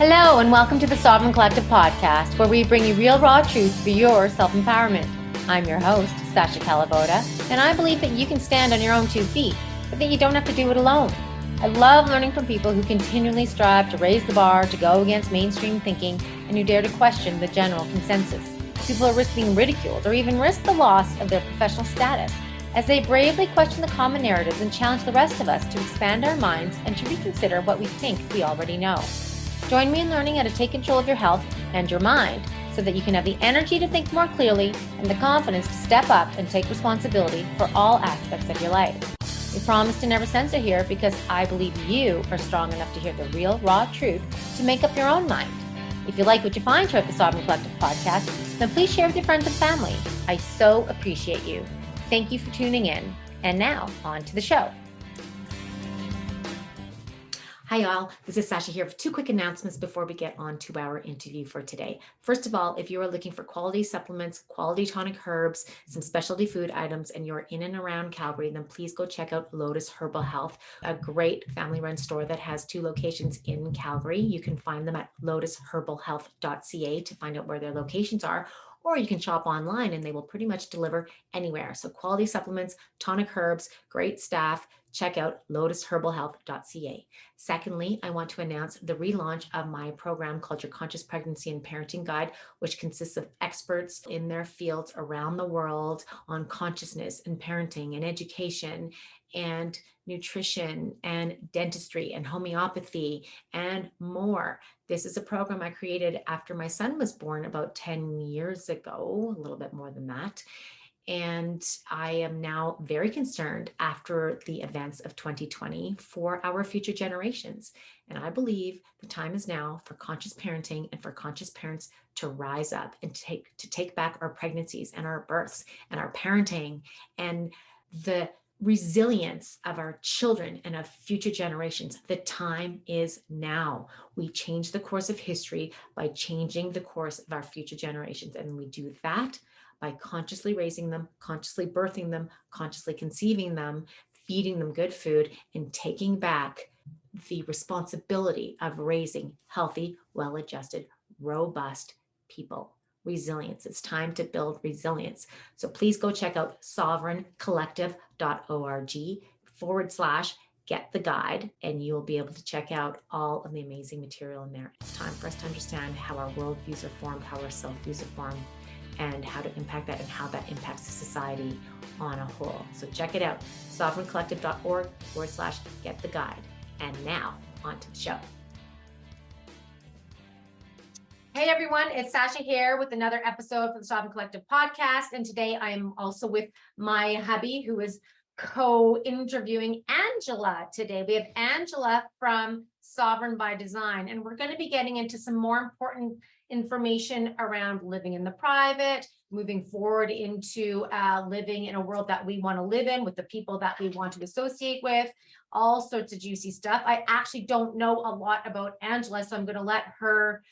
Hello, and welcome to the Sovereign Collective podcast, where we bring you real, raw truth for your self-empowerment. I'm your host, Sasha Calavoda, and I believe that you can stand on your own 2 feet, but that you don't have to do it alone. I love learning from people who continually strive to raise the bar, to go against mainstream thinking, and who dare to question the general consensus. People who risk being ridiculed or even risk the loss of their professional status, as they bravely question the common narratives and challenge the rest of us to expand our minds and to reconsider what we think we already know. Join me in learning how to take control of your health and your mind so that you can have the energy to think more clearly and the confidence to step up and take responsibility for all aspects of your life. We promise to never censor here because I believe you are strong enough to hear the real, raw truth to make up your own mind. If you like what you find here at the Sovereign Collective podcast, then please share with your friends and family. I so appreciate you. Thank you for tuning in. And now, on to the show. Hi, y'all. This is Sasha here for 2 quick announcements before we get on to our interview for today. First of all, if you are looking for quality supplements, quality tonic herbs, some specialty food items, and you're in and around Calgary, then please go check out Lotus Herbal Health, a great family-run store that has 2 locations in Calgary. You can find them at lotusherbalhealth.ca to find out where their locations are, or you can shop online and they will pretty much deliver anywhere. So quality supplements, tonic herbs, great staff. Check out lotusherbalhealth.ca. Secondly, I want to announce the relaunch of my program called Your Conscious Pregnancy and Parenting Guide, which consists of experts in their fields around the world on consciousness and parenting and education and nutrition and dentistry and homeopathy and more. This is a program I created after my son was born about 10 years ago, a little bit more than that. And I am now very concerned after the events of 2020 for our future generations. And I believe the time is now for conscious parenting and for conscious parents to rise up and to take back our pregnancies and our births and our parenting and the resilience of our children and of future generations. The time is now. We change the course of history by changing the course of our future generations. And we do that by consciously raising them, consciously birthing them, consciously conceiving them, feeding them good food, and taking back the responsibility of raising healthy, well-adjusted, robust people. Resilience. It's time to build resilience. So please go check out sovereigncollective.org/get the guide, and you'll be able to check out all of the amazing material in there. It's time for us to understand how our worldviews are formed, how our self-views are formed, and how to impact that and how that impacts the society on a whole. So check it out, sovereigncollective.org/get the guide. And now on to the show. Hey everyone, it's Sasha here with another episode for the Sovereign Collective podcast. And today I am also with my hubby who is co-interviewing Angela today. We have Angela from Sovereign by Design, and we're going to be getting into some more important information around living in the private, moving forward into living in a world that we want to live in with the people that we want to associate with, all sorts of juicy stuff. I actually don't know a lot about Angela, so I'm going to let her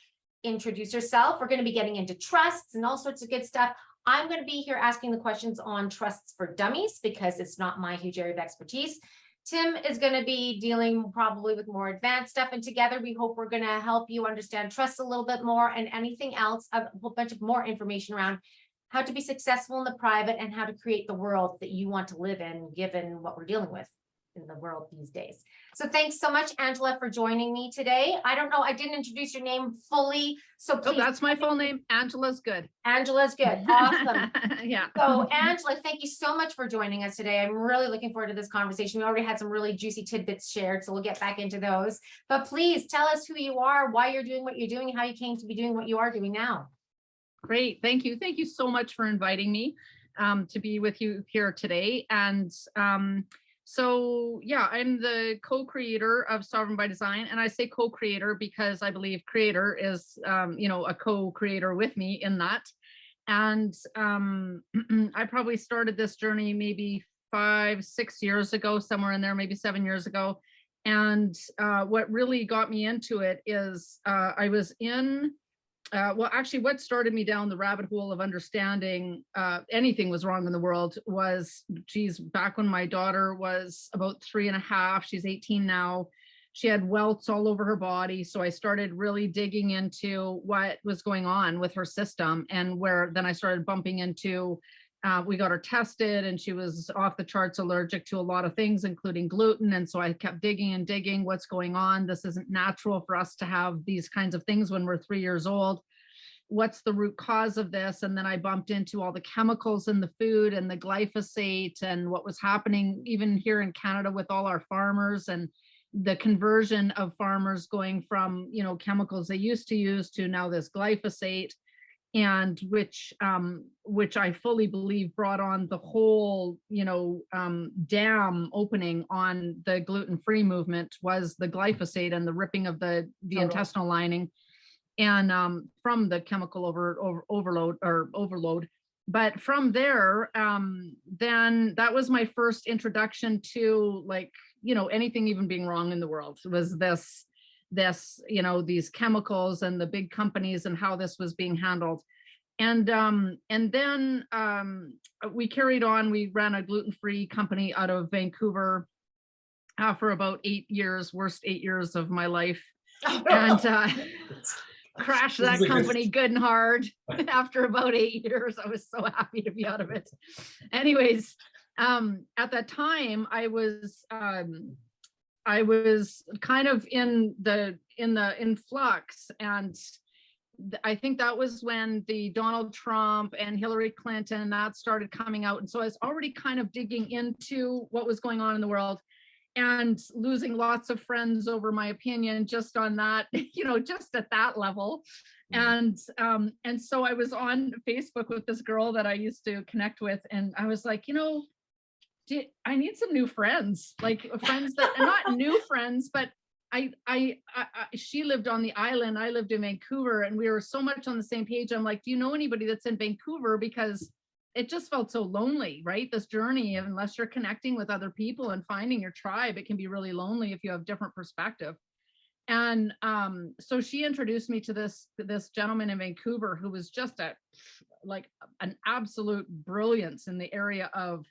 introduce herself. We're going to be getting into trusts and all sorts of good stuff. I'm going to be here asking the questions on trusts for dummies because it's not my huge area of expertise. Tim is going to be dealing probably with more advanced stuff, and together we hope we're going to help you understand trust a little bit more and anything else, a whole bunch of more information around how to be successful in the private and how to create the world that you want to live in, given what we're dealing with in the world these days. So thanks so much, Angela, for joining me today. I don't know, I didn't introduce your name fully, so please. Oh, that's my full name. Angela's good. Angela's good. Awesome. Yeah. So Angela, thank you so much for joining us today. I'm really looking forward to this conversation. We already had some really juicy tidbits shared, so we'll get back into those. But please tell us who you are, why you're doing what you're doing, how you came to be doing what you are doing now. Great. Thank you. Thank you so much for inviting me to be with you here today. And so, yeah, I'm the co-creator of Sovereign by Design. And I say co-creator because I believe creator is, a co-creator with me in that. And I probably started this journey maybe 5-6 years ago, somewhere in there, maybe 7 years ago. And what really got me into it is I was in what started me down the rabbit hole of understanding anything was wrong in the world was, back when my daughter was about 3.5, she's 18 now, She had welts all over her body. So I started really digging into what was going on with her system, and where then I started bumping into, we got her tested and she was off the charts allergic to a lot of things, including gluten. And so I kept digging and digging, what's going on? This isn't natural for us to have these kinds of things when we're 3 years old. What's the root cause of this? And then I bumped into all the chemicals in the food and the glyphosate and what was happening even here in Canada with all our farmers, and the conversion of farmers going from, you know, chemicals they used to use to now this glyphosate, and which I fully believe brought on the whole, you know, dam opening on the gluten-free movement was the glyphosate and the ripping of the intestinal lining, and from the chemical overload. But from there, then that was my first introduction to, like, you know, anything even being wrong in the world. Was this, you know, these chemicals and the big companies and how this was being handled. And then we carried on. We ran a gluten-free company out of Vancouver for about 8 years, worst 8 years of my life. And crashed that company good and hard after about 8 years. I was so happy to be out of it. Anyways, at that time, I was kind of in flux, and I think that was when the Donald Trump and Hillary Clinton, that started coming out. And so I was already kind of digging into what was going on in the world, and losing lots of friends over my opinion just on that, you know, just at that level. And so I was on Facebook with this girl that I used to connect with, and I was like, you know, I need some new friends, like friends that are not new friends, but she lived on the island, I lived in Vancouver, and we were so much on the same page. I'm like, do you know anybody that's in Vancouver? Because it just felt so lonely, right? This journey, unless you're connecting with other people and finding your tribe, it can be really lonely if you have different perspective. And so she introduced me to this gentleman in Vancouver who was just an absolute brilliance in the area of,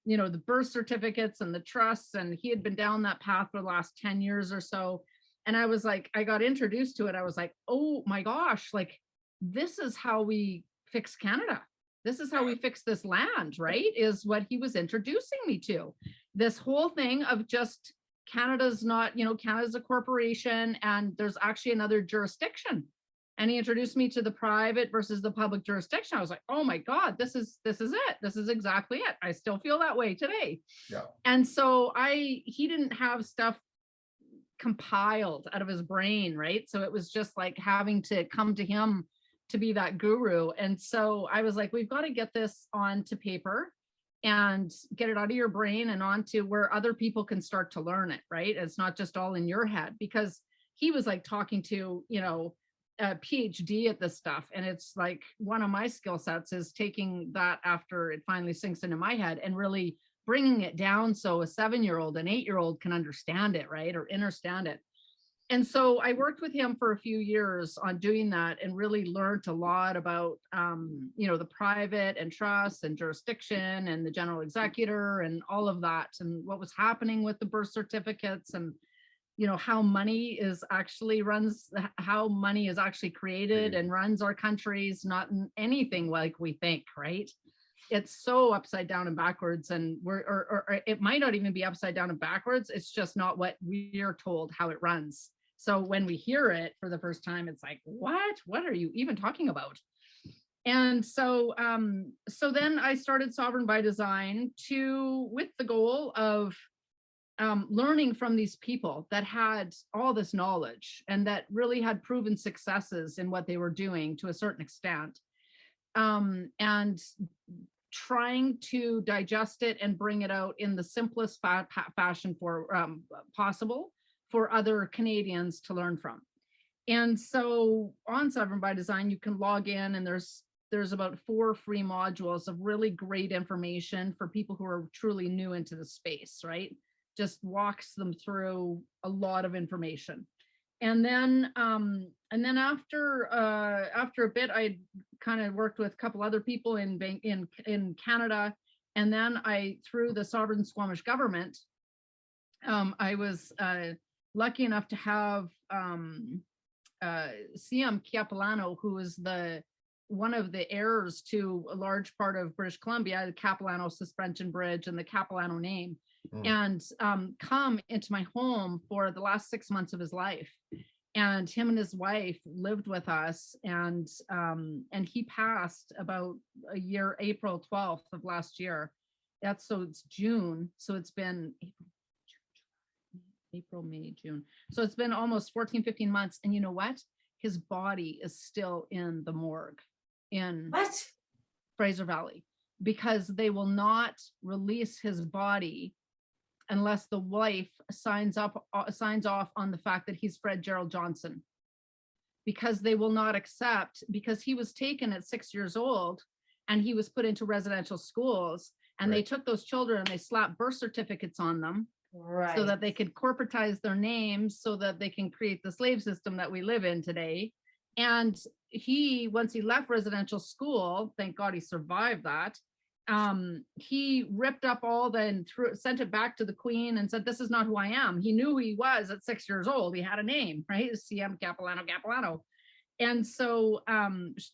you know, the birth certificates and the trusts. And he had been down that path for the last 10 years or so. And I was like, I got introduced to it. I was like, oh my gosh, like, this is how we fix Canada. This is how we fix this land, right? Is what he was introducing me to. This whole thing of just Canada's not, you know, Canada's a corporation and there's actually another jurisdiction. And he introduced me to the private versus the public jurisdiction. I was like, oh my God, this is it. This is exactly it. I still feel that way today. Yeah. And so he didn't have stuff compiled out of his brain, right? So it was just like having to come to him to be that guru. And so I was like, we've got to get this onto paper and get it out of your brain and onto where other people can start to learn it, right? It's not just all in your head, because he was like talking to, you know, a PhD at this stuff. And it's like, one of my skill sets is taking that after it finally sinks into my head and really bringing it down so a 7-year-old, an 8-year-old can understand it, right? Or understand it. And so I worked with him for a few years on doing that, and really learned a lot about, you know, the private and trust and jurisdiction and the general executor and all of that, and what was happening with the birth certificates, and, you know, how money is actually created and runs our countries, not anything like we think, right? It's so upside down and backwards, and or it might not even be upside down and backwards. It's just not what we are told how it runs. So when we hear it for the first time, it's like, what are you even talking about? And so, so then I started Sovereign by Design with the goal of learning from these people that had all this knowledge and that really had proven successes in what they were doing to a certain extent, and trying to digest it and bring it out in the simplest fashion possible for other Canadians to learn from. And so on Sovereign by Design, you can log in, and there's about 4 free modules of really great information for people who are truly new into the space, right? Just walks them through a lot of information. And then after a bit, I kind of worked with a couple other people in Canada. And then through the Sovereign Squamish government, I was lucky enough to have CM Capilano, who is one of the heirs to a large part of British Columbia, the Capilano Suspension Bridge and the Capilano name, and come into my home for the last 6 months of his life. And him and his wife lived with us, and he passed about a year, April 12th of last year. So it's June. So it's been April, May, June. So it's been almost 14, 15 months. And you know what? His body is still in the morgue in Fraser Valley, because they will not release his body unless the wife signs off on the fact that he's Fred Gerald Johnson, because they will not accept, because he was taken at 6 years old and he was put into residential schools, and they took those children and they slapped birth certificates on them so that they could corporatize their names so that they can create the slave system that we live in today. And once he left residential school, thank God he survived that, he ripped up and sent it back to the Queen and said, "This is not who I am." He knew who he was at 6 years old. He had a name, right? CM Capilano. And so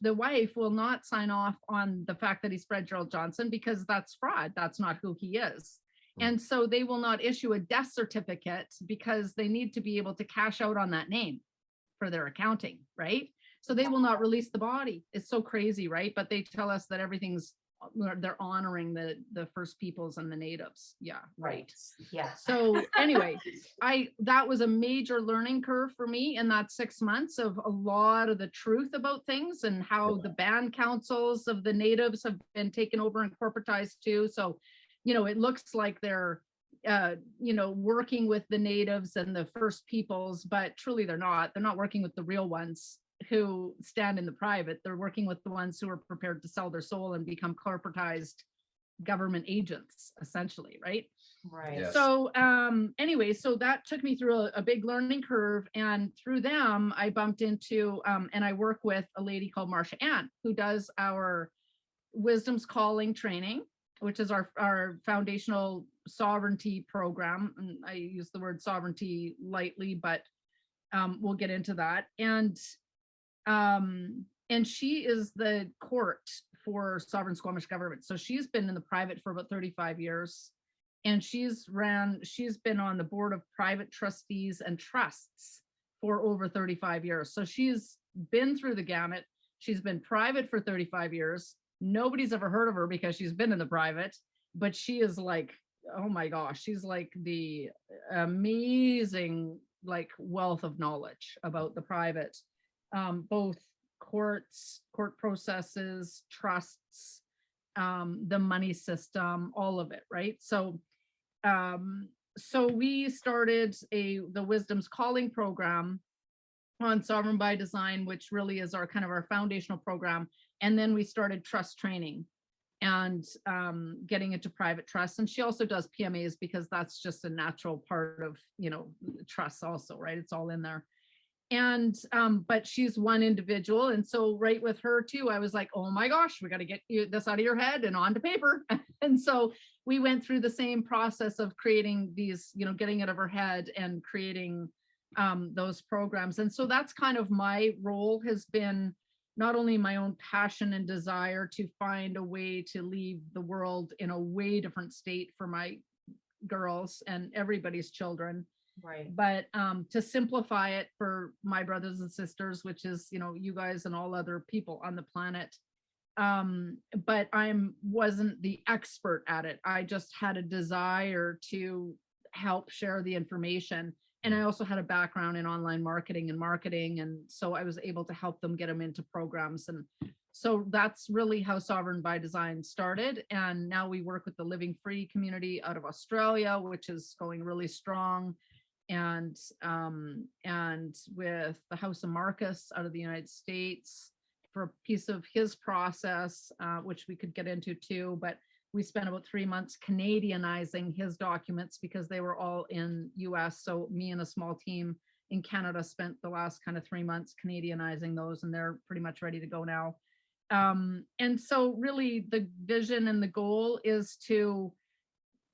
the wife will not sign off on the fact that he's Fred Gerald Johnson, because that's fraud. That's not who he is. And so they will not issue a death certificate because they need to be able to cash out on that name for their accounting, right? So they will not release the body. It's so crazy, right? But they tell us that they're honoring the First Peoples and the natives. Yeah. Right. Yeah. So anyway, that was a major learning curve for me in that 6 months, of a lot of the truth about things and how the band councils of the natives have been taken over and corporatized too. So, it looks like they're, working with the natives and the First Peoples, but truly they're not. They're not working with the real ones who stand in the private. They're working with the ones who are prepared to sell their soul and become corporatized government agents, essentially, right? Right. Yes. So anyway, so that took me through a big learning curve, and through them I bumped into and I work with a lady called Marsha Ann, who does our Wisdom's Calling training, which is our foundational sovereignty program. And I use the word sovereignty lightly, but we'll get into that. And she is the court for sovereign Squamish government. So she's been in the private for about 35 years. And she's been on the board of private trustees and trusts for over 35 years. So she's been through the gamut. She's been private for 35 years. Nobody's ever heard of her because she's been in the private, but she is like, oh my gosh, she's like the amazing wealth of knowledge about the private, both court processes, trusts, the money system, all of it, right? So we started the Wisdom's Calling program on Sovereign by Design, which really is our foundational program. And then we started trust training and getting into private trusts. And she also does PMAs because that's just a natural part of, trusts also, right? It's all in there. And but she's one individual, and so right with her too, I was like, oh my gosh, we got to get this out of your head and onto paper. And so we went through the same process of creating these, getting it out of her head and creating those programs. And so that's kind of my role, has been not only my own passion and desire to find a way to leave the world in a way different state for my girls and everybody's children, Right. but to simplify it for my brothers and sisters, which is, you guys and all other people on the planet. But wasn't the expert at it. I just had a desire to help share the information. And I also had a background in online marketing. And so I was able to help them get them into programs. And so that's really how Sovereign by Design started. And now we work with the Living Free community out of Australia, which is going really strong. And with the House of Marcus out of the United States for a piece of his process, which we could get into too, but we spent about 3 months Canadianizing his documents because they were all in US. So me and a small team in Canada spent the last 3 months Canadianizing those, and they're pretty much ready to go now. And so really the vision and the goal is to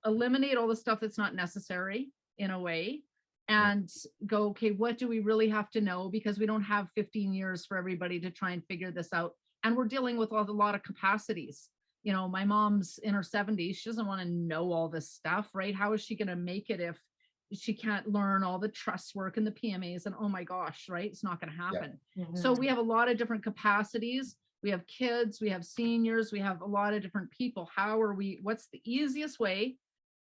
eliminate all the stuff that's not necessary in a way, and go, okay, what do we really have to know? Because we don't have 15 years for everybody to try and figure this out. And we're dealing with a lot of capacities. You know, my mom's in her 70s. She doesn't want to know all this stuff, right? How is she going to make it if she can't learn all the trust work and the PMAs? And oh my gosh, right? It's not going to happen. Yeah. So we have a lot of different capacities. We have kids, we have seniors, we have a lot of different people. What's the easiest way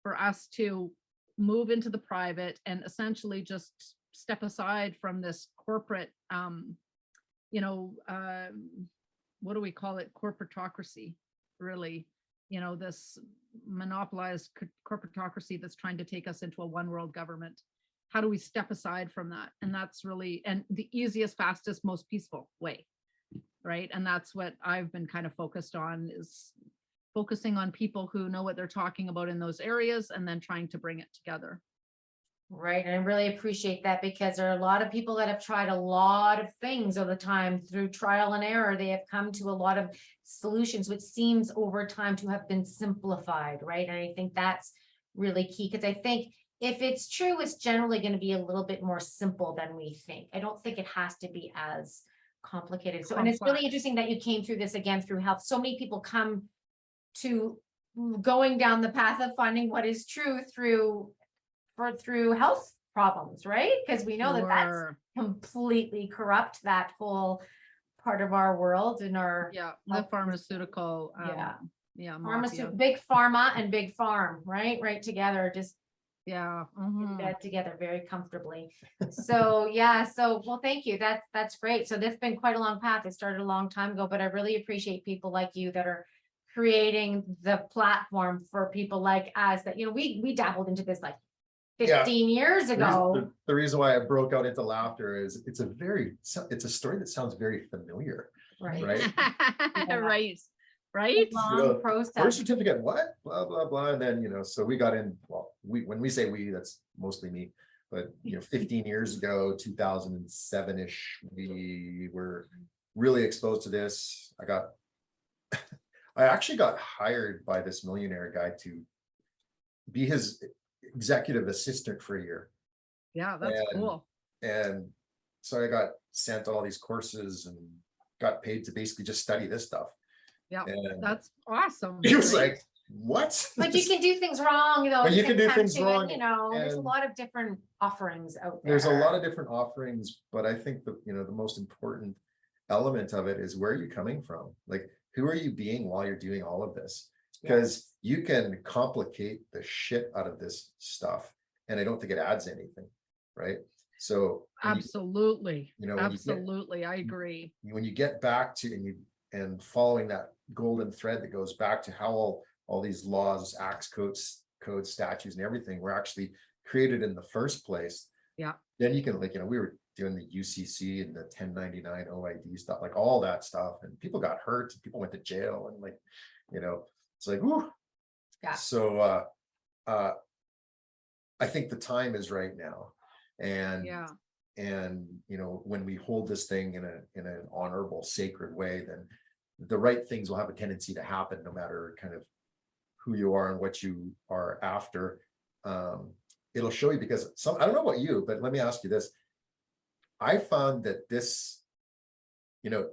for us to move into the private and essentially just step aside from this corporate, what do we call it? Corporatocracy, really, this monopolized corporatocracy that's trying to take us into a one world government. How do we step aside from that? And that's really, and the easiest, fastest, most peaceful way. Right. And that's what I've been kind of focused on, is focusing on people who know what they're talking about in those areas and then trying to bring it together. Right. And I really appreciate that, because there are a lot of people that have tried a lot of things over the time through trial and error. They have come to a lot of solutions, which seems over time to have been simplified. Right. And I think that's really key, because I think if it's true, it's generally going to be a little bit more simple than we think. I don't think it has to be as complicated. So, and it's really interesting that you came through this again through health. So many people come to going down the path of finding what is true through health problems, right? Because we know that that's completely corrupt, that whole part of our world and our the pharmaceutical big pharma and big farm, right together, just in bed together very comfortably. So well, thank you, that's great. So this has been quite a long path. It started a long time ago, but I really appreciate people like you that are creating the platform for people like us that, we dabbled into this like 15 years ago. The reason why I broke out into laughter is it's a story that sounds very familiar. Right. Right. Long process. Birth certificate, what? Blah, blah, blah. And then, so we got in, well, when we say we, that's mostly me, but 15 years ago, 2007-ish, we were really exposed to this. I actually got hired by this millionaire guy to be his executive assistant for a year. Yeah, that's cool. And so I got sent all these courses and got paid to basically just study this stuff. Yeah, that's awesome. He was like, what? But you can do things wrong, though. But you can do things wrong. There's a lot of different offerings out there. There's a lot of different offerings, but I think the most important element of it is, where are you coming from? Like, who are you being while you're doing all of this? Because you can complicate the shit out of this stuff, and I don't think it adds anything, right? So absolutely, I agree. When you get back to and following that golden thread that goes back to how all these laws, acts, codes, statutes, and everything were actually created in the first place. Yeah. Then you can, we were doing the UCC and the 1099 OID stuff, like all that stuff, and people got hurt, and people went to jail, and it's like, whoo. Yeah. So I think the time is right now, and when we hold this thing in an honorable, sacred way, then the right things will have a tendency to happen, no matter kind of who you are and what you are after. It'll show you, because I don't know about you, but let me ask you this. I found that this, you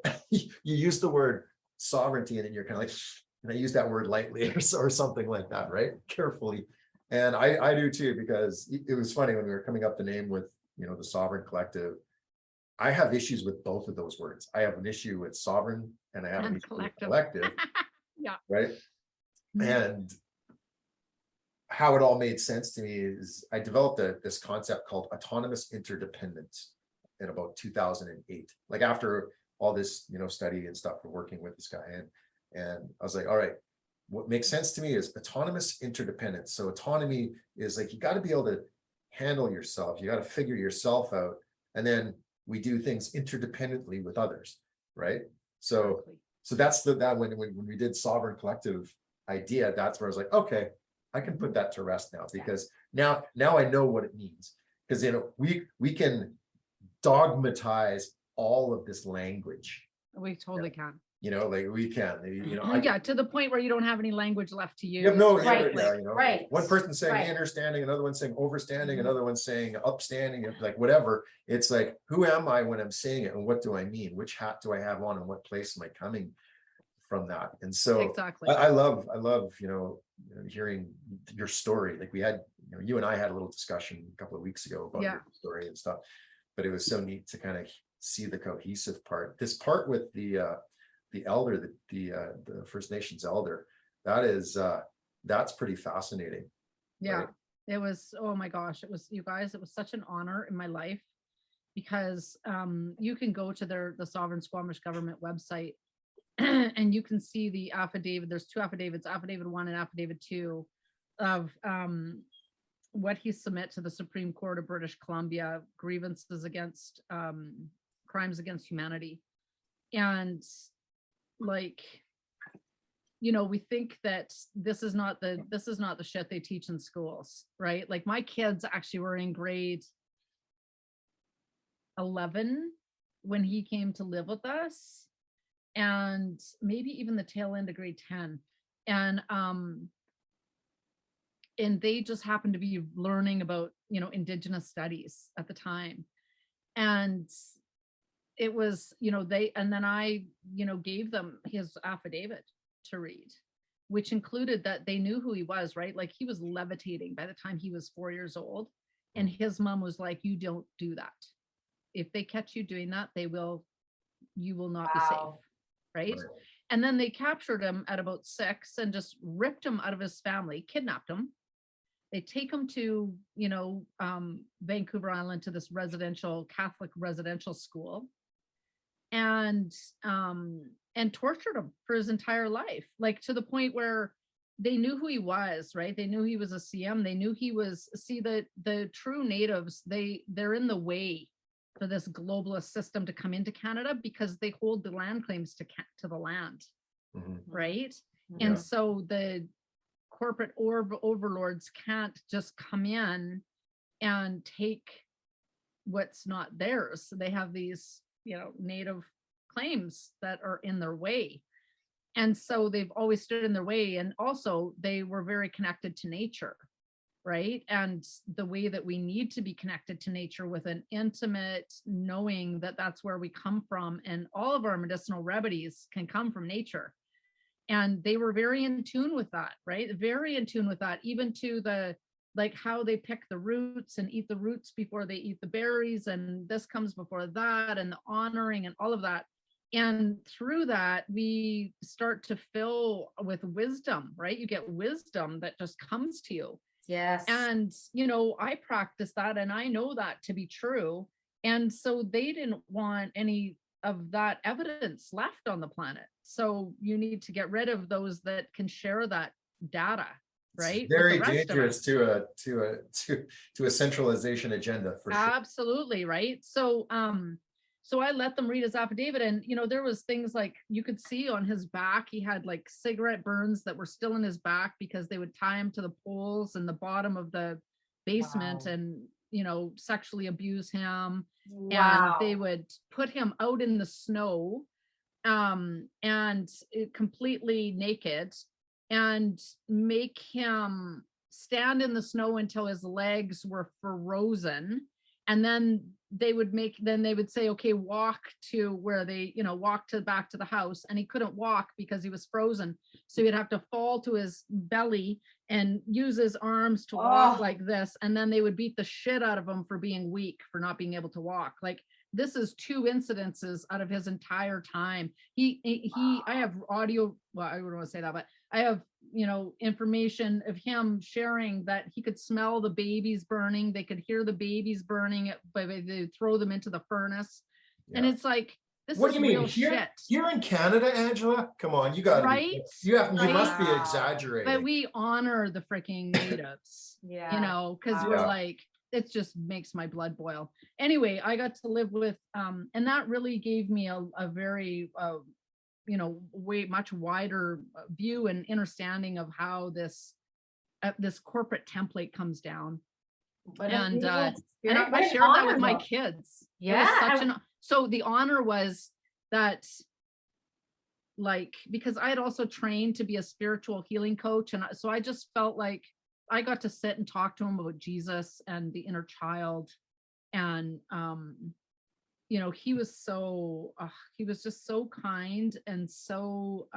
use the word sovereignty, and then you're kind of like, and I use that word lightly or something like that, right? Carefully. And I do too, because it was funny when we were coming up the name with, the Sovereign Collective. I have issues with both of those words. I have an issue with sovereign, and I have an issue with collective. Yeah. Right. And how it all made sense to me is I developed this concept called autonomous interdependence in about 2008, like after all this, study and stuff for working with this guy. And I was like, all right, what makes sense to me is autonomous interdependence. So autonomy is like, you got to be able to handle yourself. You got to figure yourself out. And then we do things interdependently with others, right? So that's that when we did Sovereign Collective idea, that's where I was like, okay, I can put that to rest now, because now I know what it means. Because we can dogmatize all of this language. We totally can. like we can, I Yeah, to the point where you don't have any language left to use. you have no, Right, right. One person saying right. understanding, another one saying overstanding, Mhm. another one saying upstanding, like whatever. It's like, who am I when I'm saying it, and what do I mean? Which hat do I have on, and what place am I coming from that? And so Exactly. I love, hearing your story. Like we had, you and I had a little discussion a couple of weeks ago about your story and stuff, but it was so neat to kind of see the cohesive part. This part with the elder, the First Nations elder, that's pretty fascinating. Yeah, right? it was, oh my gosh, it was, you guys, it was such an honor in my life, because you can go to the Sovereign Squamish Government website and you can see the affidavit. There's two affidavits, affidavit 1 and affidavit 2, of what he submit to the Supreme Court of British Columbia, grievances against crimes against humanity. And like, we think that this is not the shit they teach in schools, right? Like my kids actually were in grade 11 when he came to live with us, and maybe even the tail end of grade 10. And they just happened to be learning about, Indigenous studies at the time. And it was, and then I, gave them his affidavit to read, which included that they knew who he was, right? Like he was levitating by the time he was 4 years old. And his mom was like, you don't do that. If they catch you doing that, you will not be safe. Right? And then they captured him at about 6 and just ripped him out of his family, kidnapped him. They take him to, Vancouver Island, to this Catholic residential school, and tortured him for his entire life, like to the point where they knew who he was, right? They knew he was a CM. They knew he was, see, the true natives, they're in the way for this globalist system to come into Canada, because they hold the land claims to the land, right? Yeah. And so the corporate overlords can't just come in and take what's not theirs. So they have these, native claims that are in their way. And so they've always stood in their way. And also they were very connected to nature, right? And the way that we need to be connected to nature, with an intimate knowing that that's where we come from, and all of our medicinal remedies can come from nature. And they were very in tune with that, right? Very in tune with that, even to the, like how they pick the roots and eat the roots before they eat the berries. And this comes before that, and the honoring and all of that. And through that, we start to fill with wisdom, right? You get wisdom that just comes to you. Yes. And, I practice that, and I know that to be true. And so they didn't want any of that evidence left on the planet. So you need to get rid of those that can share that data, right? It's very dangerous to a centralization agenda, for sure. Absolutely, right? So so I let them read his affidavit, and there was things like, you could see on his back, he had like cigarette burns that were still in his back, because they would tie him to the poles in the bottom of the basement. Wow. And sexually abuse him. Wow. And they would put him out in the snow, and completely naked, and make him stand in the snow until his legs were frozen. And then they would say, okay, walk to where they, walk back to the house. And he couldn't walk because he was frozen. So he'd have to fall to his belly and use his arms to walk like this. And then they would beat the shit out of him for being weak, for not being able to walk. Like, this is 2 incidences out of his entire time. I have audio, well, I wouldn't want to say that, but I have, information of him sharing that he could smell the babies burning. They could hear the babies burning, but they throw them into the furnace. Yeah. And it's like, this what is do you mean? real shit. You're in Canada, Angela? Come on, you got right. You must be exaggerating. But we honor the freaking natives, because we're like, it just makes my blood boil. Anyway, I got to live with, and that really gave me a very, way much wider view and understanding of how this corporate template comes down. And I shared that with my kids. Yeah. So the honor was that like, because I had also trained to be a spiritual healing coach. And so I just felt like I got to sit and talk to him about Jesus and the inner child. And, you know, he was just so kind and so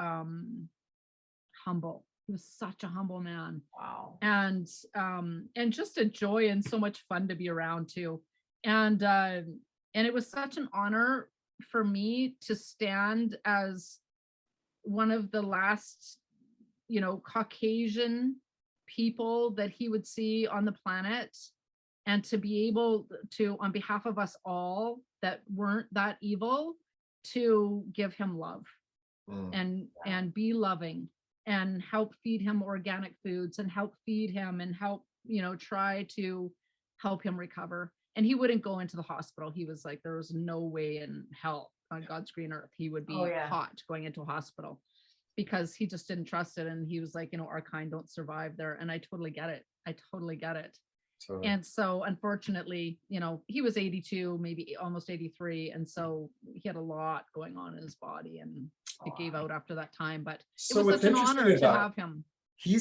humble. He was such a humble man. Wow. And just a joy and so much fun to be around too. And it was such an honor for me to stand as one of the last, you know, Caucasian people that he would see on the planet, and to be able to, on behalf of us all that weren't that evil, to give him love and be loving and help feed him organic foods and help feed him and help, you know, try to help him recover. And he wouldn't go into the hospital. He was like, there was no way in hell on God's green earth he would be caught going into a hospital, because he just didn't trust it. And he was like, you know, our kind don't survive there. And I totally get it. Totally. And so unfortunately, you know, he was 82, maybe almost 83. And so he had a lot going on in his body, and it gave out after that time. But So it was such an honor to have him. He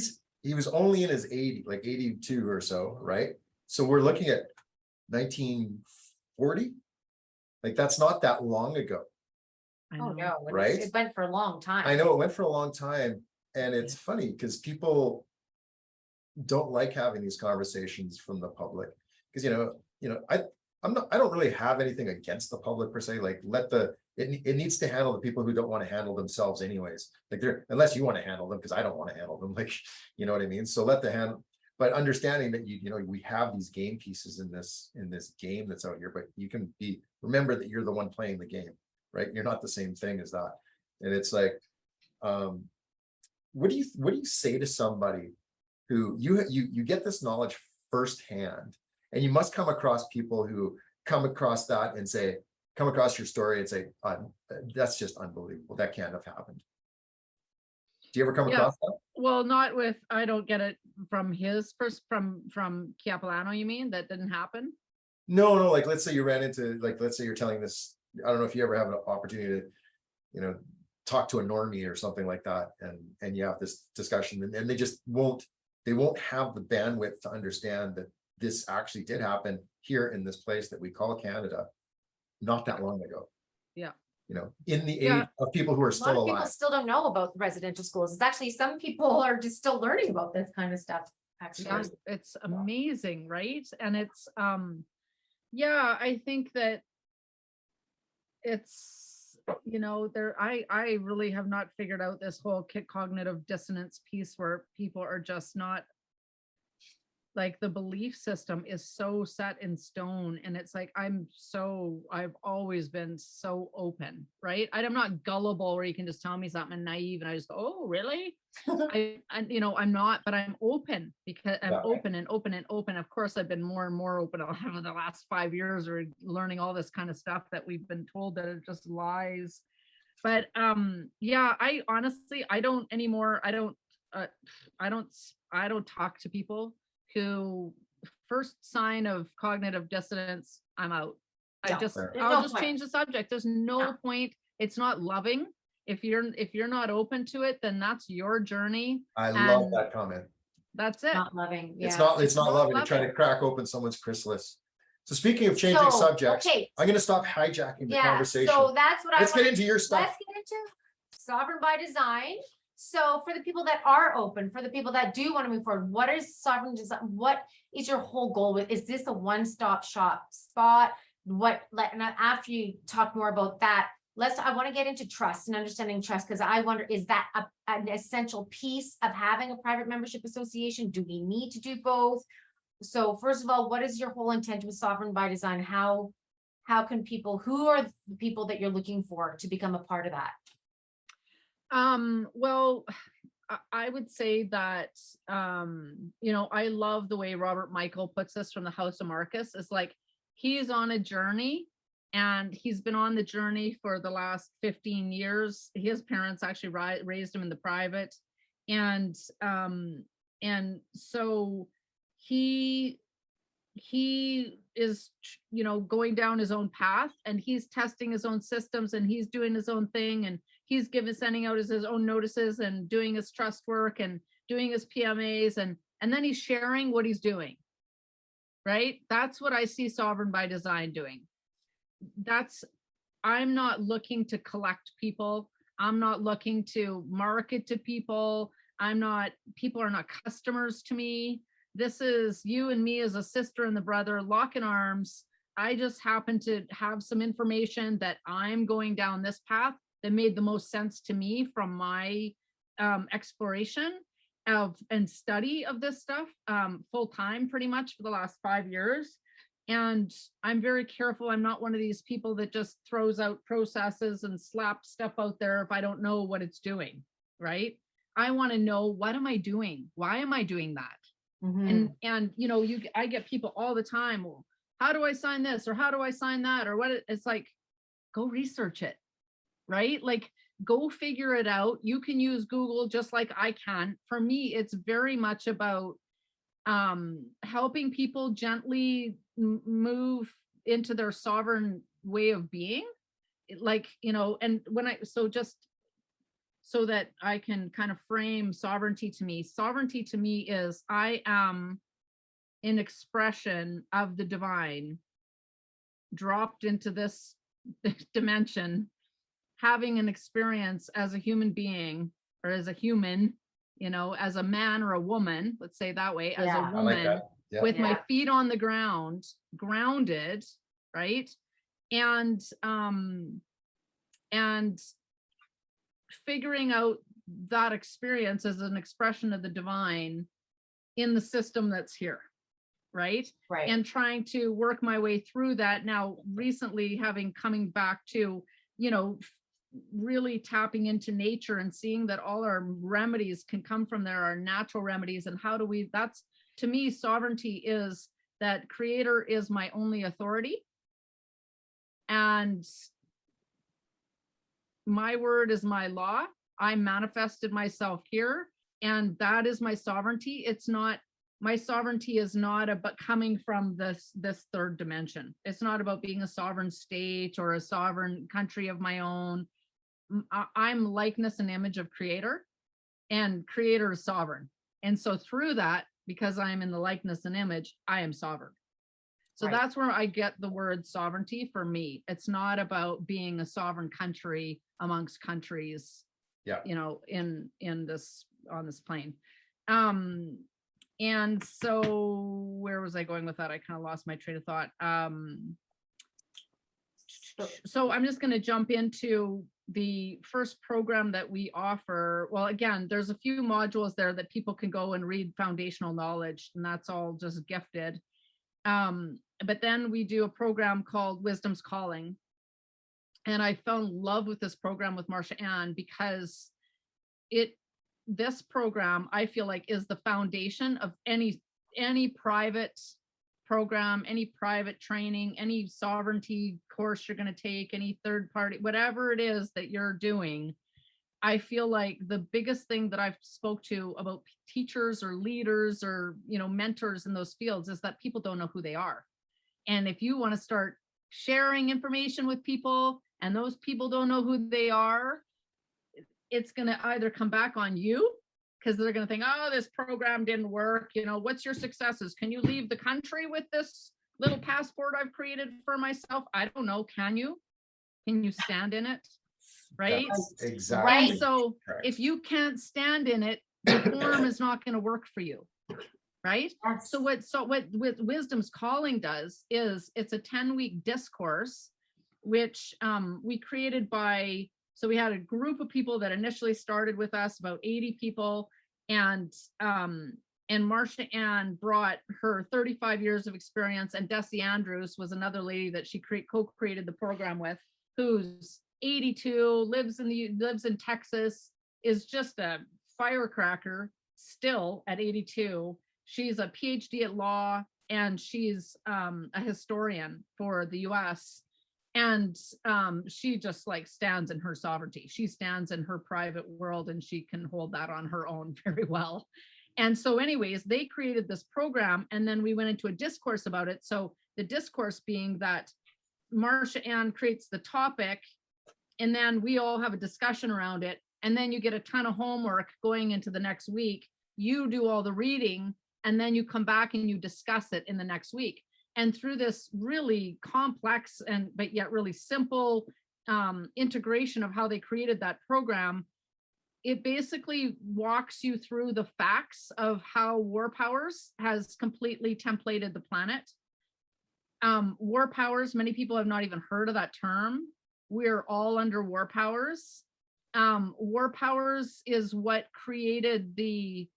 was only in his 80, like 82 or so, right? So we're looking at 1940. Like, that's not that long ago. Oh no, right? It went for a long time. I know it went for a long time. And it's funny because people don't like having these conversations from the public, because I don't really have anything against the public per se. Like, it needs to handle the people who don't want to handle themselves anyways. Like, unless you want to handle them, because I don't want to handle them. Like, you know what I mean? So let the handle, but understanding that we have these game pieces in this game that's out here, but you can remember that you're the one playing the game, right? You're not the same thing as that. And it's like, what do you say to somebody who you get this knowledge firsthand, and you must come across people who come across that and come across your story and say, that's just unbelievable. That can't have happened. Do you ever come across that? Well, not with, I don't get it from his first, from Capilano, you mean? That didn't happen? No, like, let's say you ran into, like, let's say you're telling this, I don't know if you ever have an opportunity to, talk to a normie or something like that, and you have this discussion, and they won't have the bandwidth to understand that this actually did happen here in this place that we call Canada, not that long ago. Yeah. In the age of people who are still alive. A lot of people still don't know about residential schools. It's actually, some people are just still learning about this kind of stuff. Actually, it's amazing, right? And it's I think that it's, I really have not figured out this whole cognitive dissonance piece, where people are just not, like, the belief system is so set in stone. And it's like, I've always been so open, right? I'm not gullible where you can just tell me something naive and I just go, oh, really? I'm not, but I'm open, because I'm open and open and open. Of course, I've been more and more open over the last 5 years, or learning all this kind of stuff that we've been told that are just lies. But I honestly, I don't anymore. I don't talk to people who, first sign of cognitive dissonance, I'm out. I'll just change the subject. There's no point. It's not loving. If you're not open to it, then that's your journey. I love that comment. That's it. Not loving. Yeah. It's not loving to try to crack open someone's chrysalis. So speaking of changing subjects, I'm going to stop hijacking the conversation. So that's what let's get into your stuff. Let's get into Sovereign by Design. So for the people that are open, for the people that do want to move forward, what is Sovereign Design? What is your whole goal with? Is this a one-stop shop spot? And after you talk more about that, I want to get into trust and understanding trust, because I wonder, is that an essential piece of having a private membership association? Do we need to do both? So first of all, what is your whole intent with Sovereign by Design? How can people, who are the people that you're looking for to become a part of that? Well, I would say that, I love the way Robert Michael puts this from the House of Marcus. It's like, he's on a journey, and he's been on the journey for the last 15 years. His parents actually raised him in the private. And so he he is, going down his own path, and he's testing his own systems, and he's doing his own thing, and he's sending out his own notices and doing his trust work and doing his PMAs, and then he's sharing what he's doing. Right? That's what I see Sovereign by Design doing. I'm not looking to collect people. I'm not looking to market to people. People are not customers to me. This is you and me as a sister and the brother, lock in arms. I just happen to have some information that I'm going down this path that made the most sense to me from my exploration and study of this stuff full time, pretty much for the last 5 years. And I'm very careful. I'm not one of these people that just throws out processes and slaps stuff out there if I don't know what it's doing, right? I want to know, what am I doing? Why am I doing that? And I get people all the time, well, how do I sign this? Or how do I sign that? Or what? It's like, go research it, right? Like, go figure it out. You can use Google just like I can. For me, it's very much about helping people gently move into their sovereign way of being. And just so that I can kind of frame sovereignty to me. Sovereignty to me is, I am an expression of the divine dropped into this dimension, having an experience as a human being, or as a human, as a man or a woman, let's say that way, as a woman, with my feet on the ground, grounded, right? And figuring out that experience as an expression of the divine in the system that's here, right? And trying to work my way through that. Now, recently, coming back to, really tapping into nature and seeing that all our remedies can come from there, our natural remedies. And that's, to me, sovereignty is that creator is my only authority. And my word is my law. I manifested myself here, and that is my sovereignty. My sovereignty is not about coming from this third dimension. It's not about being a sovereign state or a sovereign country of my own. I'm likeness and image of creator, and creator is sovereign. And so through that, because I am in the likeness and image, I am sovereign. So that's where I get the word sovereignty for me. It's not about being a sovereign country amongst countries, on this plane. And so where was I going with that? I kind of lost my train of thought. So I'm just going to jump into the first program that we offer. Well, again, there's a few modules there that people can go and read foundational knowledge, and that's all just gifted. But then we do a program called Wisdom's Calling. And I fell in love with this program with Marsha Ann because this program, I feel like, is the foundation of any private program, any private training, any sovereignty course you're going to take, any third party, whatever it is that you're doing. I feel like the biggest thing that I've spoke to about teachers or leaders or, mentors in those fields is that people don't know who they are. And if you want to start sharing information with people and those people don't know who they are, it's going to either come back on you, because they're going to think, oh, this program didn't work. What's your successes? Can you leave the country with this little passport I've created for myself? I don't know. Can you stand in it? Right? That's exactly. And so if you can't stand in it, the form is not going to work for you. Right? So what Wisdom's Calling does is it's a 10-week discourse, which we created so we had a group of people that initially started with us, about 80 people, and Marsha Ann brought her 35 years of experience, and Desi Andrews was another lady that she co-created the program with, who's 82, lives in Texas, is just a firecracker still at 82. She's a PhD at law, and she's a historian for the US. And she just stands in her sovereignty. She stands in her private world, and she can hold that on her own very well. And so anyways, they created this program, and then we went into a discourse about it. So the discourse being that Marsha Ann creates the topic, and then we all have a discussion around it. And then you get a ton of homework going into the next week. You do all the reading, and then you come back and you discuss it in the next week. And through this really complex but yet really simple integration of how they created that program, it basically walks you through the facts of how war powers has completely templated the planet. War powers, many people have not even heard of that term. We're all under war powers. War powers is what created the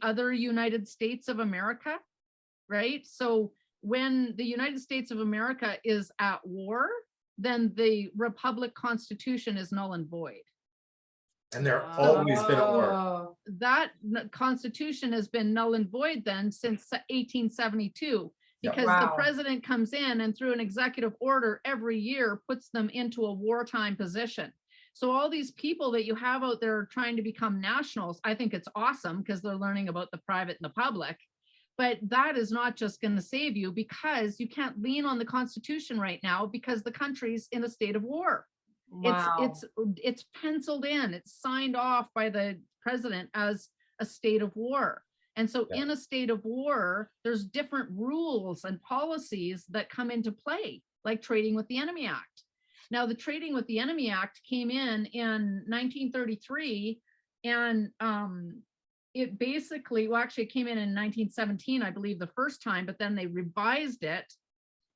other United States of America, right? So when the United States of America is at war, then the Republic Constitution is null and void. And they're always been at war. That Constitution has been null and void then since 1872, because the president comes in and through an executive order every year puts them into a wartime position. So all these people that you have out there trying to become nationals, I think it's awesome because they're learning about the private and the public. But that is not just going to save you, because you can't lean on the Constitution right now because the country's in a state of war. Wow. It's penciled in, it's signed off by the president as a state of war. And so in a state of war, there's different rules and policies that come into play, like Trading with the Enemy Act. Now, the Trading with the Enemy Act came in 1933, and it basically, well, actually it came in 1917, I believe, the first time, but then they revised it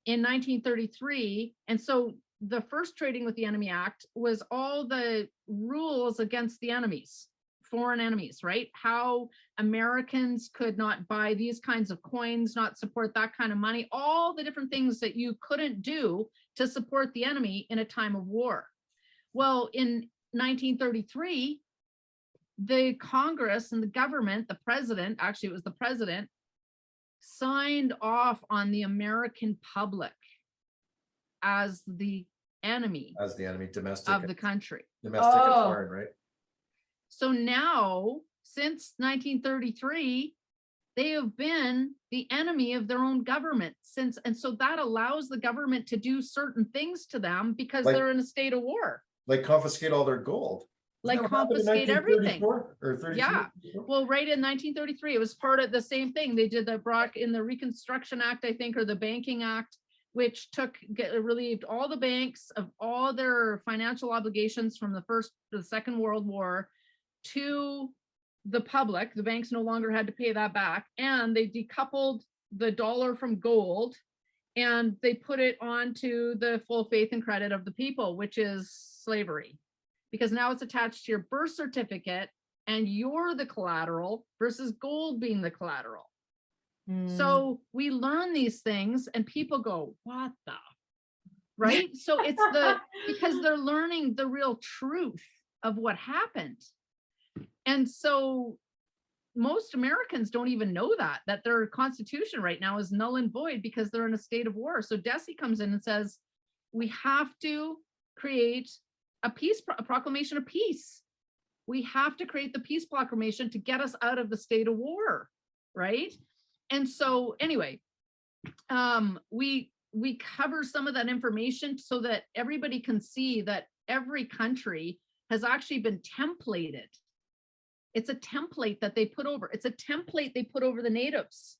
in 1933. And so the first Trading with the Enemy Act was all the rules against the enemies, foreign enemies, right? How Americans could not buy these kinds of coins, not support that kind of money, all the different things that you couldn't do to support the enemy in a time of war. Well, in 1933, the Congress and the government, the president, actually it was the president, signed off on the American public as the enemy, domestic of the country, domestic and foreign, right? So now, since 1933, they have been the enemy of their own government since, and so that allows the government to do certain things to them because they're in a state of war. Like confiscate all their gold. Like confiscate everything. Or 33? Yeah. Well, right in 1933, it was part of the same thing. They did the in the Reconstruction Act, I think, or the Banking Act, which relieved all the banks of all their financial obligations from the Second World War to the public. The banks no longer had to pay that back, and they decoupled the dollar from gold, and they put it onto the full faith and credit of the people, which is slavery, because now it's attached to your birth certificate and you're the collateral versus gold being the collateral. So we learn these things and people go, what the, right? So it's because they're learning the real truth of what happened. And so most Americans don't even know that their constitution right now is null and void because they're in a state of war. So Desi comes in and says, we have to create a proclamation of peace. We have to create the peace proclamation to get us out of the state of war, right? And so anyway, we cover some of that information so that everybody can see that every country has actually been templated. It's a template that they put over. It's a template they put over the natives.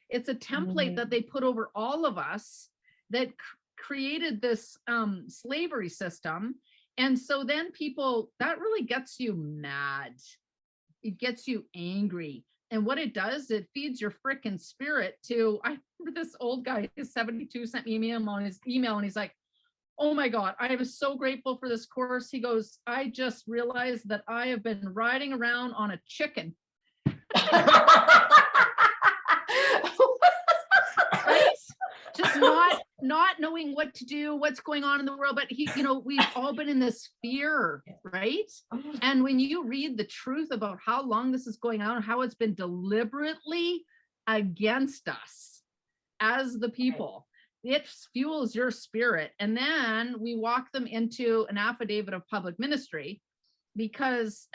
It's a template that they put over all of us that created this slavery system. And so then people, that really gets you mad. It gets you angry. And what it does, it feeds your frickin' spirit to, I remember this old guy, he's 72, sent me an email on his email, and he's like, oh my God, I was so grateful for this course. He goes, I just realized that I have been riding around on a chicken. Right? Just not knowing what to do, what's going on in the world. But we've all been in this fear, right? And when you read the truth about how long this is going on, how it's been deliberately against us as the people, it fuels your spirit. And then we walk them into an affidavit of public ministry. because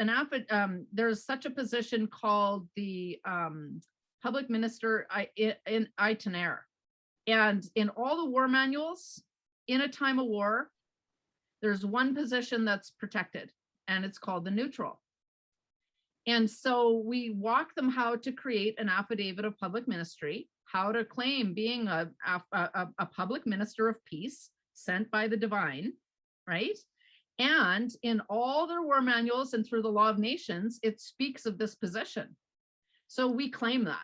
there's such a position called the public minister in itinerary. And in all the war manuals, in a time of war, there's one position that's protected, and it's called the neutral. And so we walk them how to create an affidavit of public ministry, how to claim being a public minister of peace sent by the divine, right? And in all their war manuals and through the law of nations, it speaks of this position. So we claim that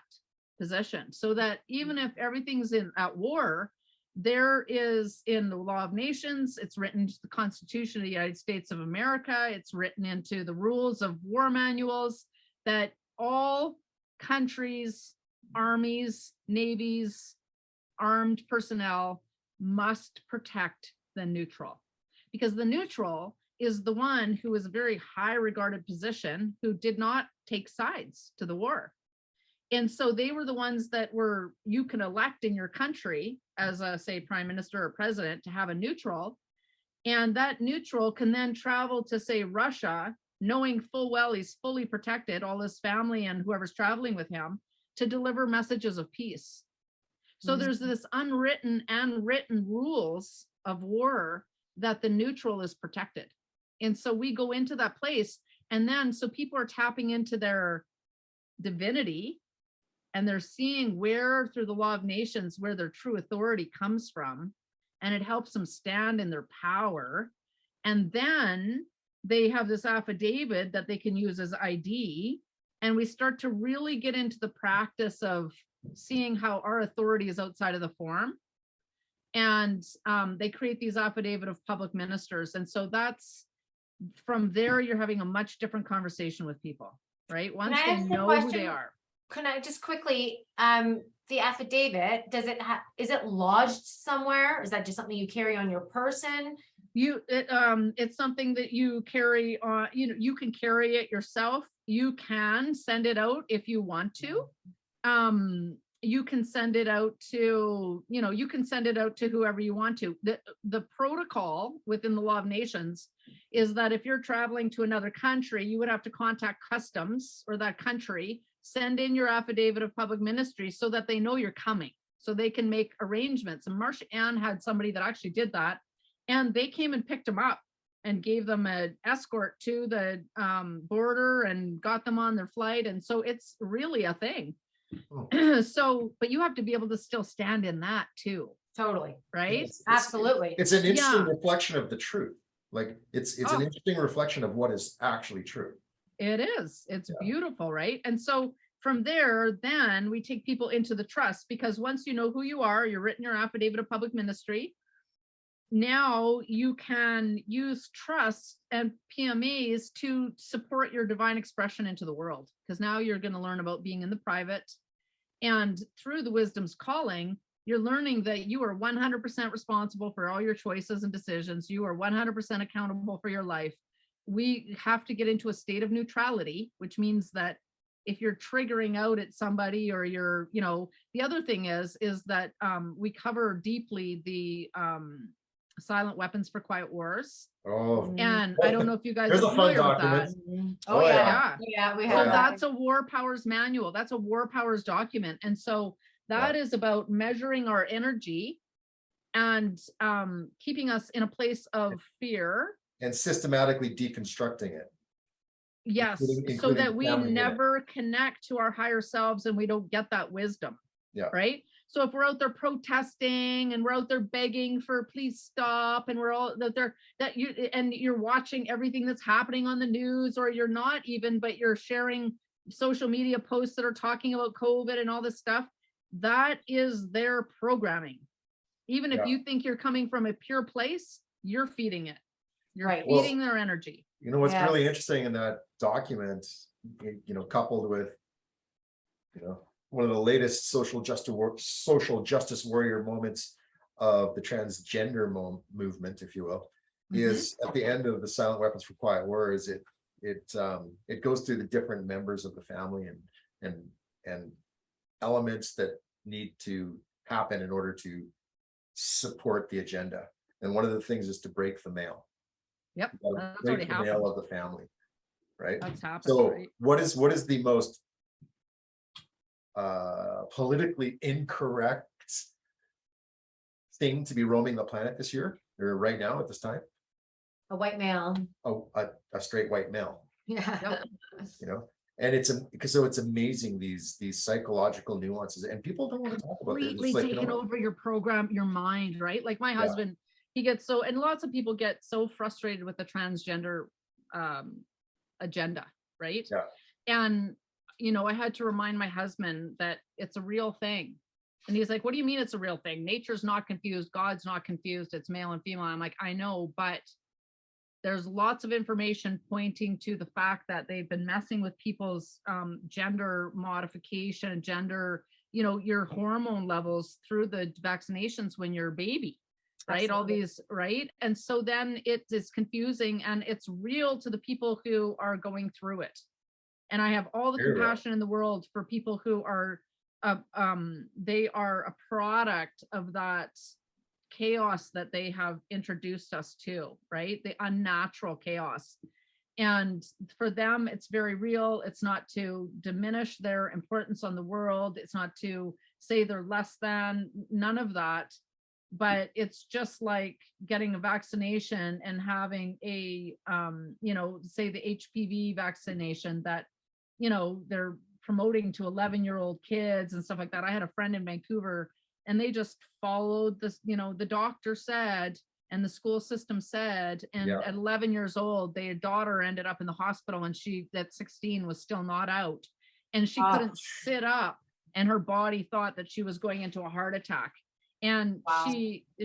position so that even if everything's at war, there is in the law of nations, it's written into the Constitution of the United States of America, it's written into the rules of war manuals that all countries, armies, navies, armed personnel must protect the neutral. Because the neutral is the one who is a very high regarded position who did not take sides to the war. And so they were the ones that you can elect in your country as a, say, prime minister or president to have a neutral. And that neutral can then travel to, say, Russia, knowing full well he's fully protected, all his family and whoever's traveling with him, to deliver messages of peace. So there's this unwritten and written rules of war that the neutral is protected. And so we go into that place, and then so people are tapping into their divinity, and they're seeing where through the law of nations where their true authority comes from, and it helps them stand in their power. And then they have this affidavit that they can use as ID, and we start to really get into the practice of seeing how our authority is outside of the form. And they create these affidavit of public ministers. And so that's from there, you're having a much different conversation with people, right? Once they know who they are. Can I just quickly, the affidavit, is it lodged somewhere? Is that just something you carry on your person? It's something that you carry on, you can carry it yourself. You can send it out if you want to. You can send it out to, you can send it out to whoever you want to. The protocol within the law of nations is that if you're traveling to another country, you would have to contact customs or that country, send in your affidavit of public ministry so that they know you're coming, so they can make arrangements. And Marsha Ann had somebody that actually did that, and they came and picked them up and gave them an escort to the border and got them on their flight. And so it's really a thing. So, but you have to be able to still stand in that too. Totally. Right? Absolutely. It's an interesting reflection of the truth. Like it's an interesting reflection of what is actually true. It is. It's beautiful, right? And so from there, then we take people into the trust, because once you know who you are, you're written your affidavit of public ministry. Now you can use trust and PMAs to support your divine expression into the world, because now you're going to learn about being in the private. And through the wisdom's calling, you're learning that you are 100% responsible for all your choices and decisions. You are 100% accountable for your life. We have to get into a state of neutrality, which means that if you're triggering out at somebody, or you're, the other thing is that we cover deeply the silent weapons for quiet wars. Oh, and I don't know if you guys there's are a fun familiar with that. document. Oh yeah, we have So that. that's a war powers manual. That's a war powers document. And so that is about measuring our energy and keeping us in a place of fear And systematically deconstructing it. Yes, including so that we family never connect to our higher selves and we don't get that wisdom. Yeah. Right. So if we're out there protesting and we're out there begging for please stop, and we're all out there you're watching everything that's happening on the news, or you're not even, but you're sharing social media posts that are talking about COVID and all this stuff, that is their programming. Even if you think you're coming from a pure place, you're feeding it. You're feeding their energy. What's really interesting in that document, coupled with, one of the latest social justice warrior moments of the transgender movement, if you will, is at the end of the Silent Weapons for Quiet Wars. It goes through the different members of the family and elements that need to happen in order to support the agenda. And one of the things is to break the male. Yep, break the male of the family. right? That's happened, So right? what is the most politically incorrect thing to be roaming the planet this year, or right now at this time? A white male. A straight white male, Yeah. you know? And it's amazing, these psychological nuances, and people don't want to talk about it. Completely It's like, taken over your program, your mind, right? Like my husband, he gets so, and lots of people get so frustrated with the transgender agenda, right? Yeah. And I had to remind my husband that it's a real thing. And he's like, what do you mean it's a real thing? Nature's not confused, God's not confused, it's male and female. I'm like, I know, but there's lots of information pointing to the fact that they've been messing with people's gender modification, gender, your hormone levels through the vaccinations when you're a baby, right? Absolutely. All these, right? And so then it is confusing, and it's real to the people who are going through it. And I have all the compassion in the world for people who are, they are a product of that chaos that they have introduced us to, right? The unnatural chaos. And for them, it's very real. It's not to diminish their importance on the world. It's not to say they're less than, none of that. But it's just like getting a vaccination and having a, say the HPV vaccination that, they're promoting to 11-year-old kids and stuff like that. I had a friend in Vancouver, and they just followed this, the doctor said, and the school system said, and at 11 years old, their daughter ended up in the hospital, and she, at 16, was still not out, and she couldn't sit up, and her body thought that she was going into a heart attack, and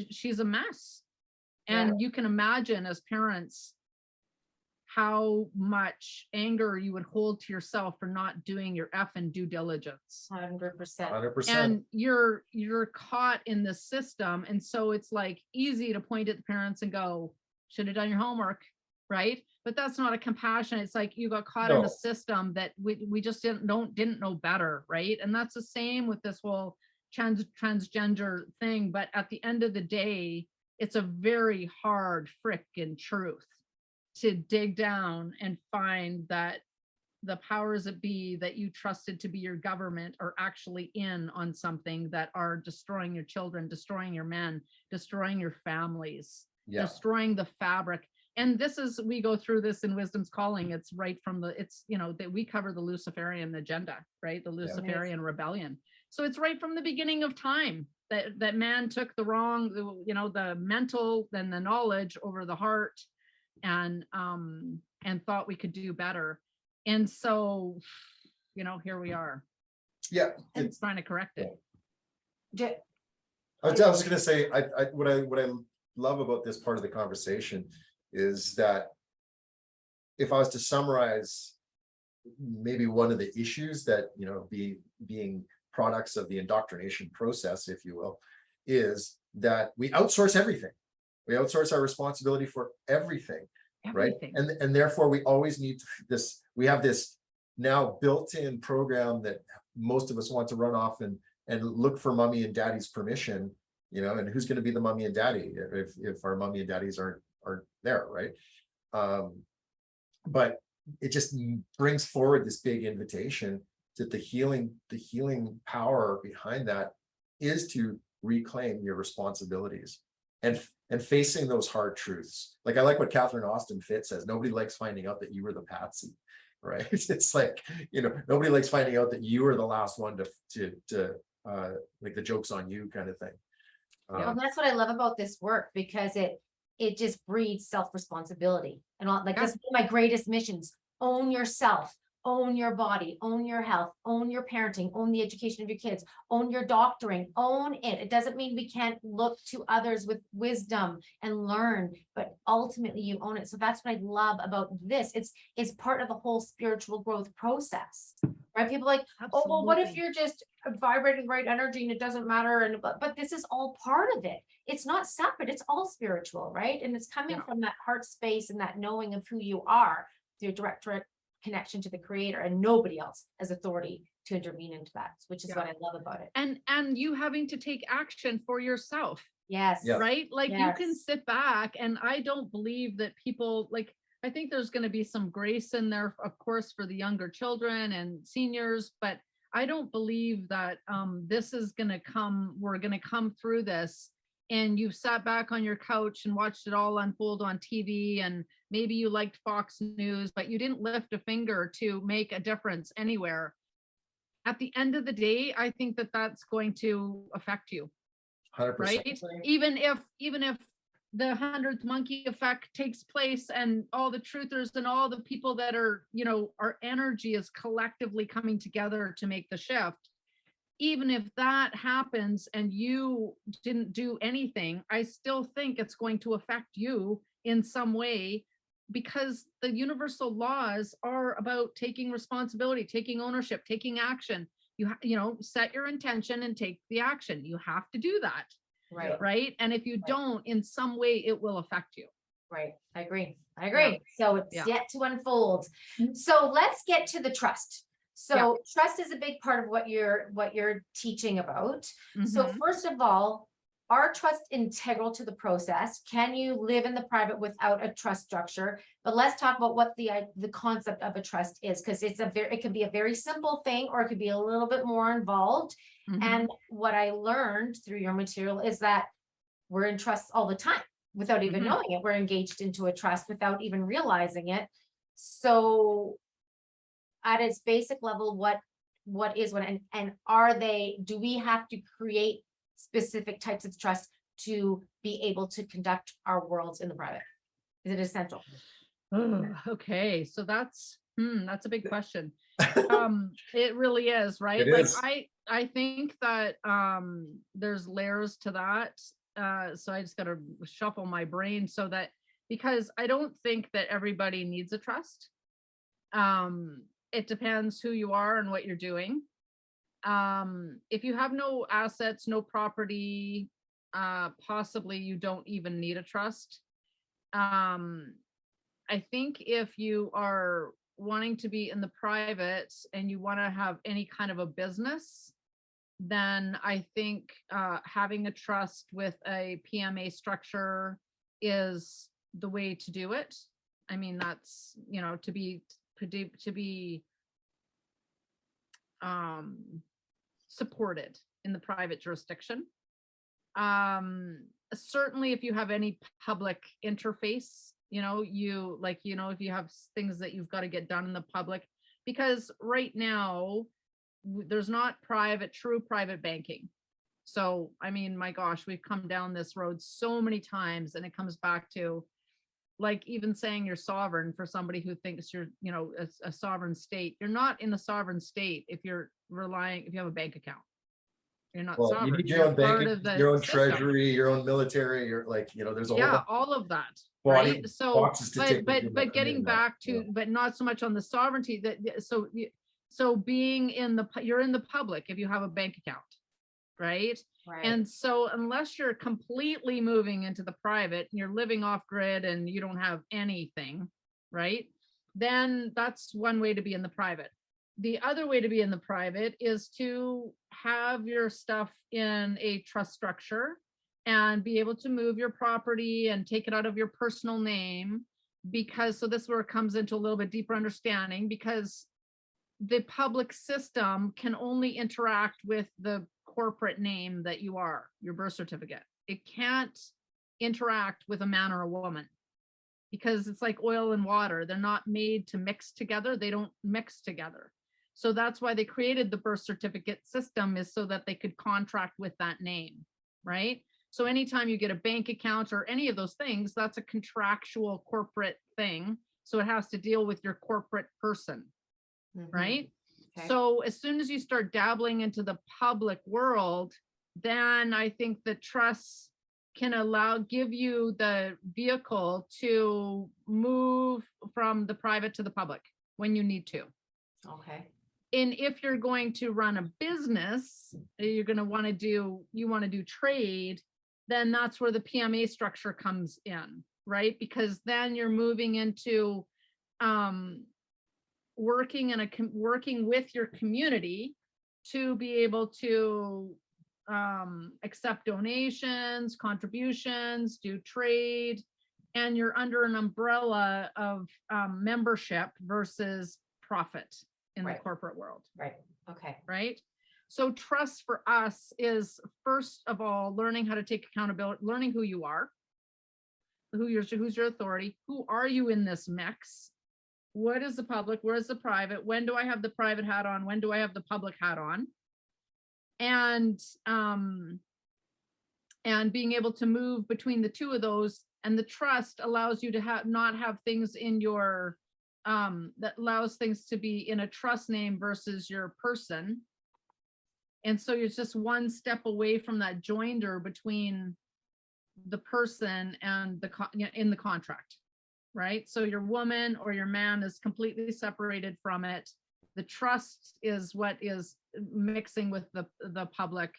she's a mess. And you can imagine, as parents, how much anger you would hold to yourself for not doing your effing due diligence. 100%. And you're caught in the system. And so it's like easy to point at the parents and go, should have done your homework, right? But that's not a compassion. It's like you got caught in a system that we just didn't know better, right? And that's the same with this whole transgender thing. But at the end of the day, it's a very hard frickin' truth to dig down and find that the powers that be that you trusted to be your government are actually in on something that are destroying your children, destroying your men, destroying your families, destroying the fabric. And this is, we go through this in Wisdom's Calling. It's right from that we cover the Luciferian agenda, right? The Luciferian rebellion. So it's right from the beginning of time that man took the wrong, the mental and the knowledge over the heart, and thought we could do better. And so, here we are. Yeah. It's trying to correct it. I was going to say, what I love about this part of the conversation is that if I was to summarize maybe one of the issues that, being products of the indoctrination process, if you will, is that we outsource everything. We outsource our responsibility for everything, right? And therefore we always need this. We have this now built-in program that most of us want to run off and look for mommy and daddy's permission, and who's going to be the mommy and daddy if our mommy and daddies aren't there, right? But it just brings forward this big invitation that the healing power behind that is to reclaim your responsibilities and facing those hard truths. Like, I like what Catherine Austin Fitts says, nobody likes finding out that you were the patsy, right? It's like, nobody likes finding out that you were the last one to like the joke's on you kind of thing. Well, that's what I love about this work, because it just breeds self-responsibility. And that's one of my greatest missions. Own yourself, own your body, own your health, own your parenting, own the education of your kids, own your doctoring, own it. It doesn't mean we can't look to others with wisdom and learn, but ultimately you own it. So that's what I love about this. It's part of the whole spiritual growth process, right? People are like, oh, well, what if you're just vibrating right energy and it doesn't matter? But this is all part of it. It's not separate. It's all spiritual, right? And it's coming from that heart space and that knowing of who you are through direct connection to the creator, and nobody else has authority to intervene into that, which is what I love about it. And you having to take action for yourself. Yes. Right? Like you can sit back, and I don't believe that people, like, I think there's going to be some grace in there, of course, for the younger children and seniors, but I don't believe that this is going to come, we're going to come through this and you've sat back on your couch and watched it all unfold on TV, and maybe you liked Fox News, but you didn't lift a finger to make a difference anywhere. At the end of the day, I think that that's going to affect you. 100%. Right? Even if the 100th monkey effect takes place and all the truthers and all the people that are, you know, our energy is collectively coming together to make the shift. Even if that happens and you didn't do anything, I still think it's going to affect you in some way, because the universal laws are about taking responsibility, taking ownership, taking action. You know, set your intention and take the action. You have to do that. Right. Right. And if you don't, in some way, it will affect you. Right. I agree. Yeah. So it's yet to unfold. Mm-hmm. So let's get to the trust. So trust is a big part of what you're teaching about. Mm-hmm. So first of all, are trust integral to the process? Can you live in the private without a trust structure? But let's talk about what the concept of a trust is, because it can be a very simple thing, or it could be a little bit more involved. Mm-hmm. And what I learned through your material is that we're in trust all the time without even knowing it. We're engaged into a trust without even realizing it. So at its basic level, what is what, and do we have to create specific types of trust to be able to conduct our worlds in the private? Is it essential? Okay, so that's a big question. It really is, right? It is. I think that there's layers to that. So I just got to shuffle my brain so that, because I don't think that everybody needs a trust. It depends who you are and what you're doing. If you have no assets, no property, possibly you don't even need a trust. I think if you are wanting to be in the private and you want to have any kind of a business, then I think having a trust with a PMA structure is the way to do it. I mean, that's, you know, to be supported in the private jurisdiction. Certainly if you have any public interface, you know, if you have things that you've got to get done in the public, because right now there's not true private banking. So, I mean, my gosh, we've come down this road so many times, and it comes back to, like, even saying you're sovereign for somebody who thinks you're, you know, a sovereign state. You're not in a sovereign state if you have a bank account. You're not sovereign. You need your own banking, your own treasury, your own military. You're like, you know, there's a whole all of that. body right? So, boxes to take. but getting back to, but not so much on the sovereignty. So being you're in the public if you have a bank account, right? Right. And so unless you're completely moving into the private, you're living off grid and you don't have anything, right? Then that's one way to be in the private. The other way to be in the private is to have your stuff in a trust structure and be able to move your property and take it out of your personal name, because, so this is where it comes into a little bit deeper understanding, because the public system can only interact with the corporate name that you are, your birth certificate. It can't interact with a man or a woman, because it's like oil and water. They're not made to mix together. They don't mix together. So that's why they created the birth certificate system, is so that they could contract with that name, right? So anytime you get a bank account or any of those things, that's a contractual corporate thing. So it has to deal with your corporate person, right? Okay. So as soon as you start dabbling into the public world, then I think the trusts can give you the vehicle to move from the private to the public when you need to. Okay. And if you're going to run a business, you're going to want to do trade, then that's where the PMA structure comes in, right? Because then you're moving into working with your community to be able to accept donations, contributions, do trade, and you're under an umbrella of membership versus profit in the corporate world. Right. Okay. Right. So trust for us is, first of all, learning how to take accountability, learning who you are, who's your authority, who are you in this mix, what is the public, where is the private, when do I have the private hat on, when do I have the public hat on, and being able to move between the two of those. And the trust allows you to not have things in your that allows things to be in a trust name versus your person. And so you're just one step away from that joinder between the person and in the contract, right? So your woman or your man is completely separated from it. The trust is what is mixing with the public,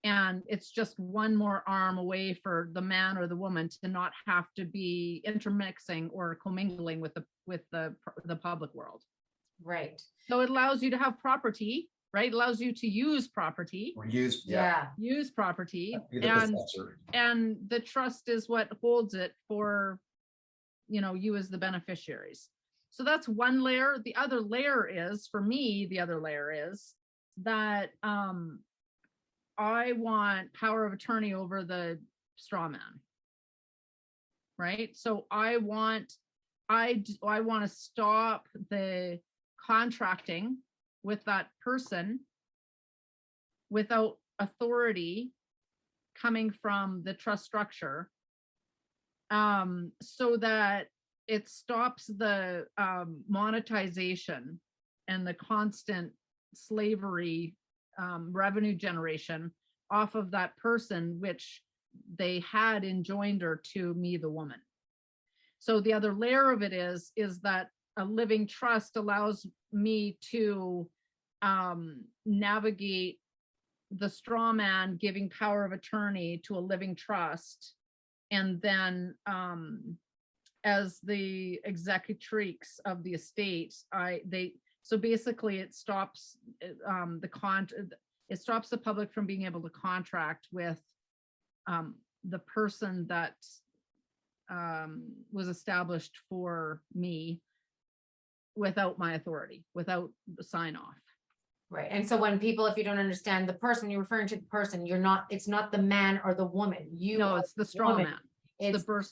and it's just one more arm away for the man or the woman to not have to be intermixing or commingling with the public world. Right. So it allows you to have property, right? It allows you to use property. Or use, Use property. possessor. And the trust is what holds it for, you as the beneficiaries. So that's one layer. The other layer is, for me, that I want power of attorney over the straw man. Right? So I want to stop the contracting with that person without authority coming from the trust structure, so that it stops the monetization and the constant slavery revenue generation off of that person, which they had enjoined to me, the woman. So the other layer of it is that a living trust allows me to navigate the straw man giving power of attorney to a living trust, and then as the executrix of the estate, so basically it stops it stops the public from being able to contract with the person that was established for me without my authority, without the sign off. Right. And so when people, if you don't understand the person, you're referring to the person, it's not the man or the woman. It's the straw man. It's the birth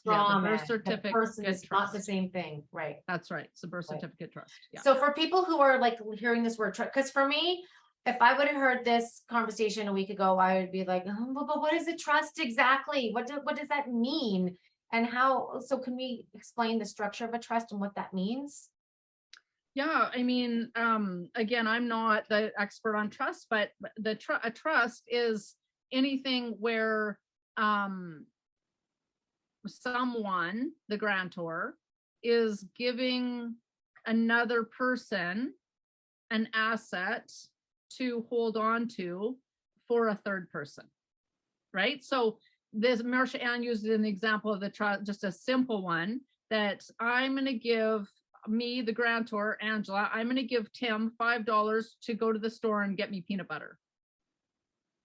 certificate. The person is not the same thing. Right. That's right. It's the birth certificate trust. Yeah. So for people who are like hearing this word trust, because for me, if I would have heard this conversation a week ago, I would be like, but what is a trust exactly? What does that mean? And how, so can we explain the structure of a trust and what that means? Yeah, I mean, again, I'm not the expert on trust, but a trust is anything where someone, the grantor, is giving another person an asset to hold on to for a third person, right? So this, Marcia Ann used an example of the trust, just a simple one, that I'm going to give me, the grantor, Angela, I'm going to give Tim $5 to go to the store and get me peanut butter.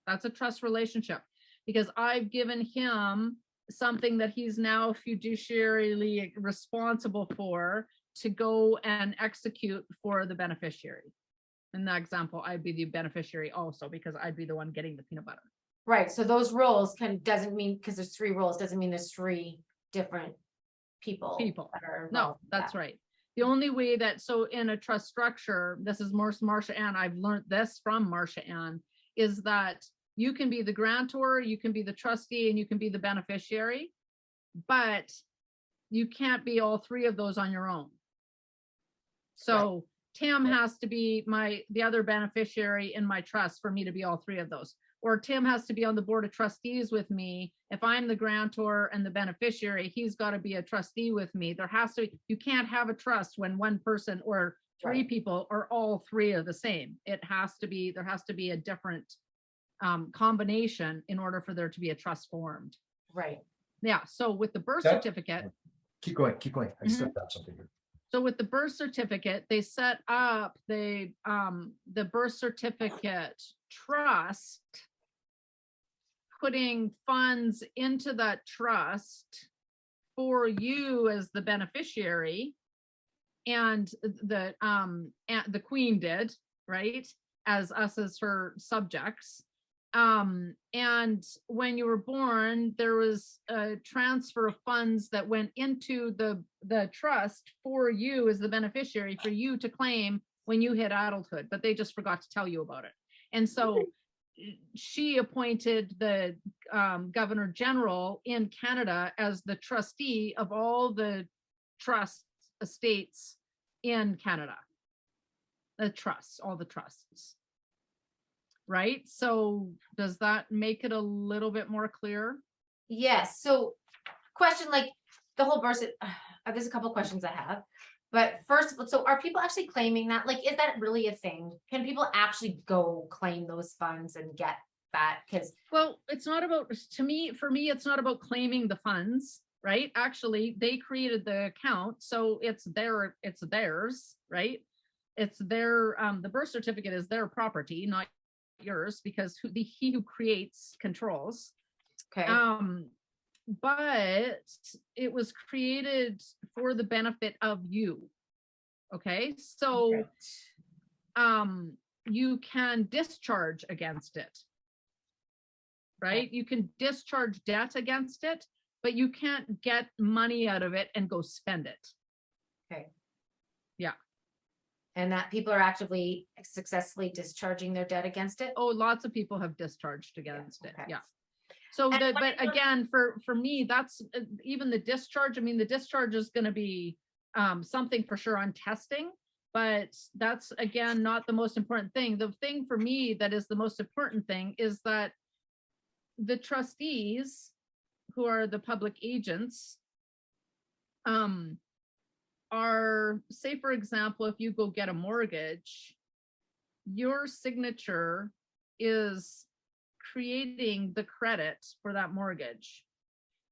That's a trust relationship, because I've given him something that he's now fiduciarily responsible for to go and execute for the beneficiary. In that example, I'd be the beneficiary also, because I'd be the one getting the peanut butter. Right. So those roles doesn't mean, because there's 3 roles, doesn't mean there's 3 different people. That are no, that's right. The only way that, so in a trust structure, this is Marcia Ann, I've learned this from Marcia Ann, is that you can be the grantor, you can be the trustee, and you can be the beneficiary, but you can't be all 3 of those on your own. So right. Tim has to be the other beneficiary in my trust for me to be all 3 of those. Or Tim has to be on the board of trustees with me. If I'm the grantor and the beneficiary, he's got to be a trustee with me. You can't have a trust when one person or 3 people are all 3 are the same. There has to be a different combination in order for there to be a trust formed. Right. Yeah. So with the birth certificate. Keep going. I still got something here. So with the birth certificate, they set up the birth certificate trust, putting funds into that trust for you as the beneficiary, and the queen did, right, as us as her subjects. And when you were born, there was a transfer of funds that went into the trust for you as the beneficiary, for you to claim when you hit adulthood, but they just forgot to tell you about it. And so she appointed the governor general in Canada as the trustee of all the trust estates in Canada, the trusts, all the trusts. Right? So does that make it a little bit more clear? Yes. So question, like the whole verse, there's a couple of questions I have. But first, so are people actually claiming that? Like, is that really a thing? Can people actually go claim those funds and get that? Because, well, it's not about, for me, it's not about claiming the funds, right? Actually, they created the account, so it's theirs, right? It's their, the birth certificate is their property, not yours, because he who creates controls. okay. But it was created for the benefit of you. Okay, so you can discharge against it, right? You can discharge debt against it, but you can't get money out of it and go spend it. Okay. Yeah. And that people are actively successfully discharging their debt against it? Oh, lots of people have discharged against it. Okay. Yeah. So but again, for me, that's even the discharge. I mean, the discharge is going to be something for sure on testing, but that's again not the most important thing. The thing for me that is the most important thing is that the trustees, who are the public agents, are, say for example, if you go get a mortgage, your signature is creating the credit for that mortgage.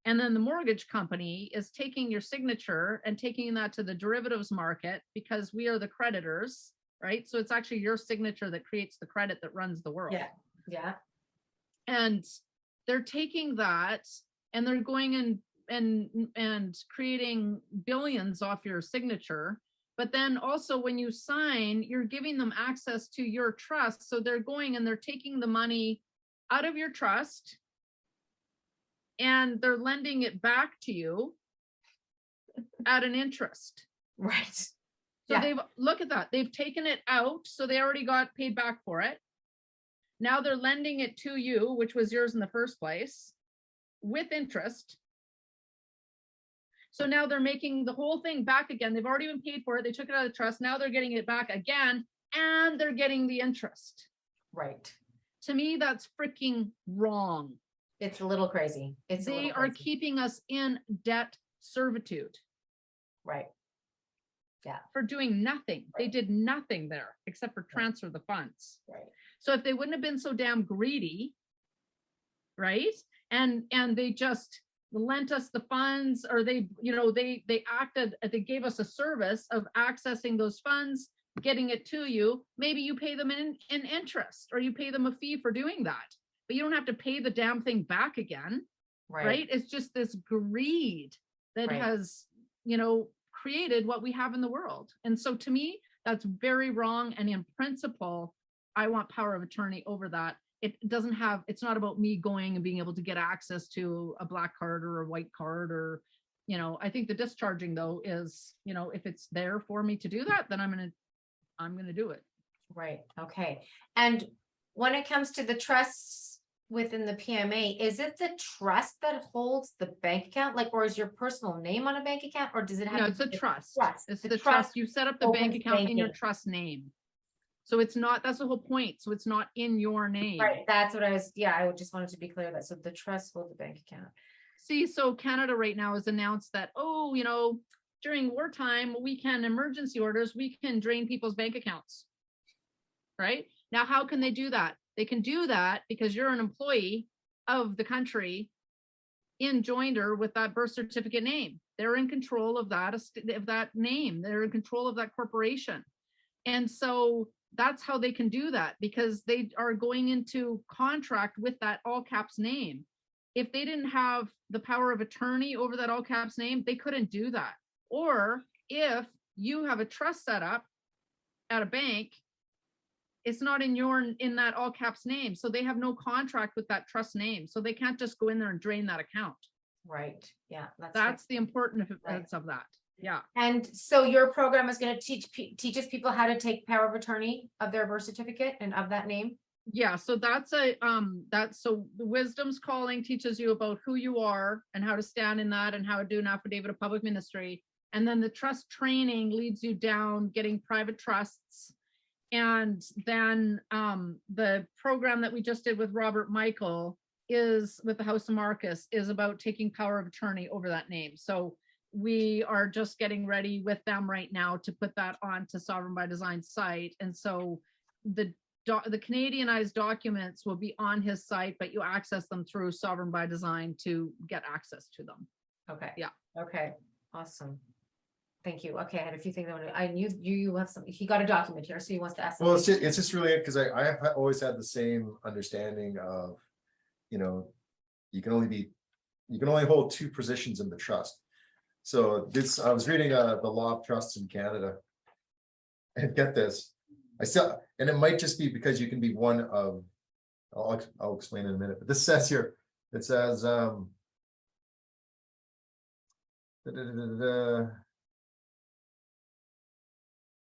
And then the mortgage company is taking your signature and taking that to the derivatives market, because we are the creditors, right? So it's actually your signature that creates the credit that runs the world. Yeah. Yeah. And they're taking that and they're going and creating billions off your signature. But then also when you sign, you're giving them access to your trust. So they're going and they're taking the money out of your trust and they're lending it back to you at an interest. Right. So look at that. They've taken it out. So they already got paid back for it. Now they're lending it to you, which was yours in the first place, with interest. So now they're making the whole thing back again. They've already been paid for it. They took it out of the trust. Now they're getting it back again, and they're getting the interest. Right. To me, that's freaking wrong. It's a little crazy. They are keeping us in debt servitude. Right. Yeah. For doing nothing. Right. They did nothing there except for transfer the funds. Right. So if they wouldn't have been so damn greedy, right? And they just lent us the funds, or they acted, they gave us a service of accessing those funds, getting it to you. Maybe you pay them in interest, or you pay them a fee for doing that, but you don't have to pay the damn thing back again. Right? It's just this greed that has, created what we have in the world. And so to me, that's very wrong. And in principle, I want power of attorney over that. It's not about me going and being able to get access to a black card or a white card, or, I think the discharging though is, if it's there for me to do that, then I'm going to do it. Right. Okay. And when it comes to the trusts within the PMA, is it the trust that holds the bank account? Or is your personal name on a bank account, or does it have? No, it's a trust. It's the trust. You set up the bank account in your trust name. So it's not, that's the whole point. So it's not in your name. Right. That's what I just wanted to be clear that. So the trust holds the bank account. See, so Canada right now has announced that, during wartime, emergency orders, we can drain people's bank accounts. Right? Now, how can they do that? They can do that because you're an employee of the country in joinder with that birth certificate name. They're in control of that name. They're in control of that corporation. And so that's how they can do that, because they are going into contract with that all caps name. if they didn't have the power of attorney over that all caps name, they couldn't do that. Or if you have a trust set up at a bank, it's not in that all caps name. So they have no contract with that trust name. So they can't just go in there and drain that account. Right. Yeah. That's the importance of that. Yeah. And so your program is going to teaches people how to take power of attorney of their birth certificate and of that name. Yeah. So so the Wisdom's Calling teaches you about who you are and how to stand in that and how to do an affidavit of public ministry. And then the trust training leads you down getting private trusts. And then the program that we just did with Robert Michael is with the House of Marcus is about taking power of attorney over that name. So we are just getting ready with them right now to put that onto Sovereign by Design site. And so the Canadianized documents will be on his site, but you access them through Sovereign by Design to get access to them. Okay. Yeah. Okay. Awesome. Thank you. Okay, I had a few things I knew you have some. He got a document here, so he wants to ask. Well, it's just really because I have always had the same understanding of, you know, you can only hold two positions in the trust. So I was reading the law of trusts in Canada, and get this, and it might just be because you can be one of. I'll explain in a minute. But this says here, it says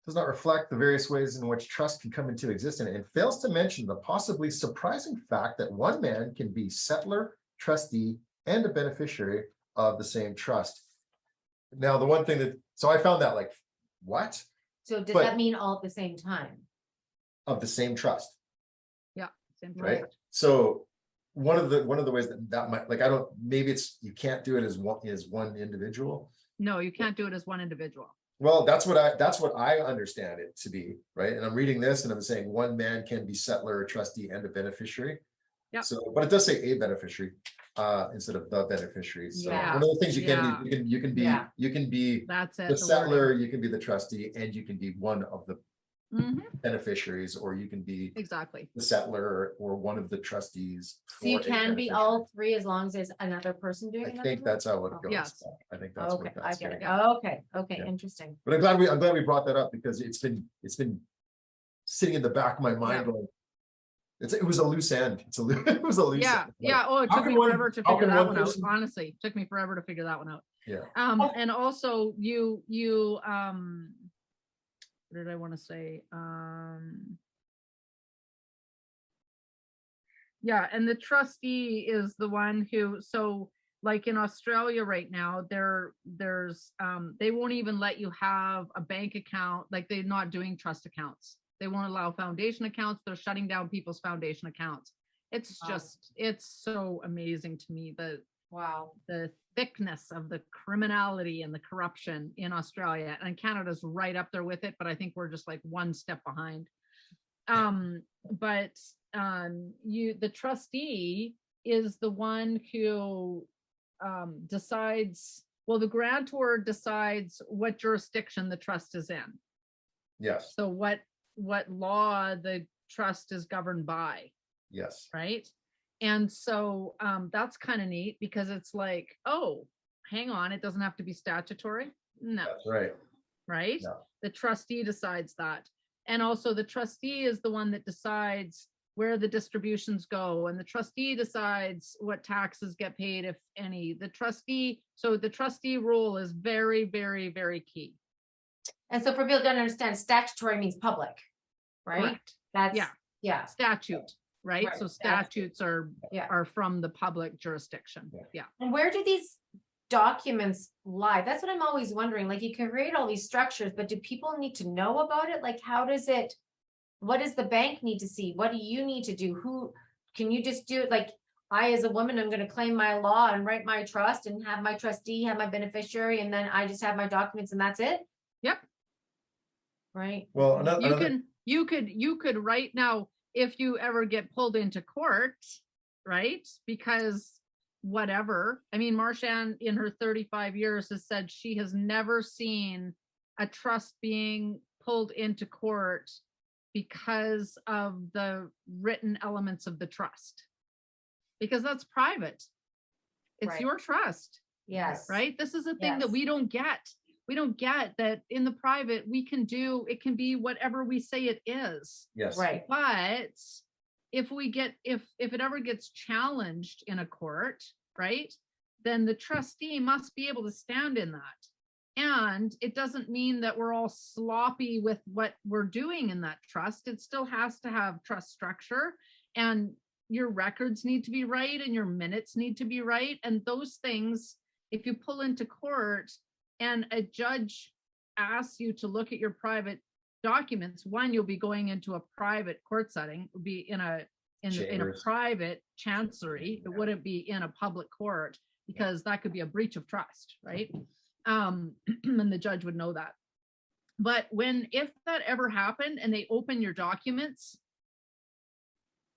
does not reflect the various ways in which trust can come into existence and fails to mention the possibly surprising fact that one man can be settlor, trustee, and a beneficiary of the same trust. Now, the one thing so I found that like, what? So does that mean all at the same time? Of the same trust. Yeah, same trust. Right. So one of the ways that might, like, maybe you can't do it as one individual. No, you can't do it as one individual. Well, that's what I understand it to be, right? And I'm reading this and I'm saying one man can be settlor, a trustee, and a beneficiary. Yeah. So, but it does say a beneficiary instead of the beneficiary. So Yeah. one of the things you can do, you can be That's it. the settlor, you can be the trustee, and you can be one of the Mhm. beneficiaries, or you can be Exactly the settlor or one of the trustees. So you can be all three as long as there's another person doing it. I think that's how it goes. Yes. I think that's Okay, what I that's get it. getting at. Okay, Yeah. interesting. But I'm glad we brought that up because it's been sitting in the back of my mind. Yeah. Going, it was a loose end. It was a loose end. Yeah. Oh, it how took me can one- forever to how figure can that one one out. person- Honestly, it took me forever to figure that one out. Yeah. And also you what did I want to say? Yeah, and the trustee is the one who, so like in Australia right now, there's they won't even let you have a bank account, like they're not doing trust accounts. They won't allow foundation accounts. They're shutting down people's foundation accounts. It's just, it's so amazing to me the thickness of the criminality and the corruption in Australia, and Canada's right up there with it, but I think we're just like one step behind. But the trustee is the one who decides, well, the grantor decides what jurisdiction the trust is in. Yes. So what law the trust is governed by. Yes. Right. And so that's kind of neat because it's like, oh, hang on, it doesn't have to be statutory. No. That's right. Right. No. The trustee decides that. And also the trustee is the one that decides where the distributions go. And the trustee decides what taxes get paid, if any. So the trustee role is very, very, very key. And so for people to understand, statutory means public, right? Correct. That's yeah. Statute, right? So statutes are from the public jurisdiction. Yeah. And where do these documents lie? That's what I'm always wondering. Like, you can create all these structures, but do people need to know about it? Like, what does the bank need to see? What do you need to do? Who can you just do it? Like, I, as a woman, I'm going to claim my law and write my trust and have my trustee, have my beneficiary, and then I just have my documents and that's it. Yep. Right. Well, you could right now, if you ever get pulled into court, right? Because whatever, I mean, Marchand in her 35 years has said she has never seen a trust being pulled into court because of the written elements of the trust, because that's private. It's your trust. Yes. Right. This is the thing that we don't get. We don't get that in the private, it can be whatever we say it is. Yes. Right. But if it ever gets challenged in a court, right, then the trustee must be able to stand in that. And it doesn't mean that we're all sloppy with what we're doing in that trust. It still has to have trust structure, and your records need to be right and your minutes need to be right. And those things, if you pull into court and a judge asks you to look at your private documents, one, you'll be going into a private court setting. It would be in a private chancery. It wouldn't be in a public court, because that could be a breach of trust, right? And the judge would know that. But if that ever happened and they open your documents,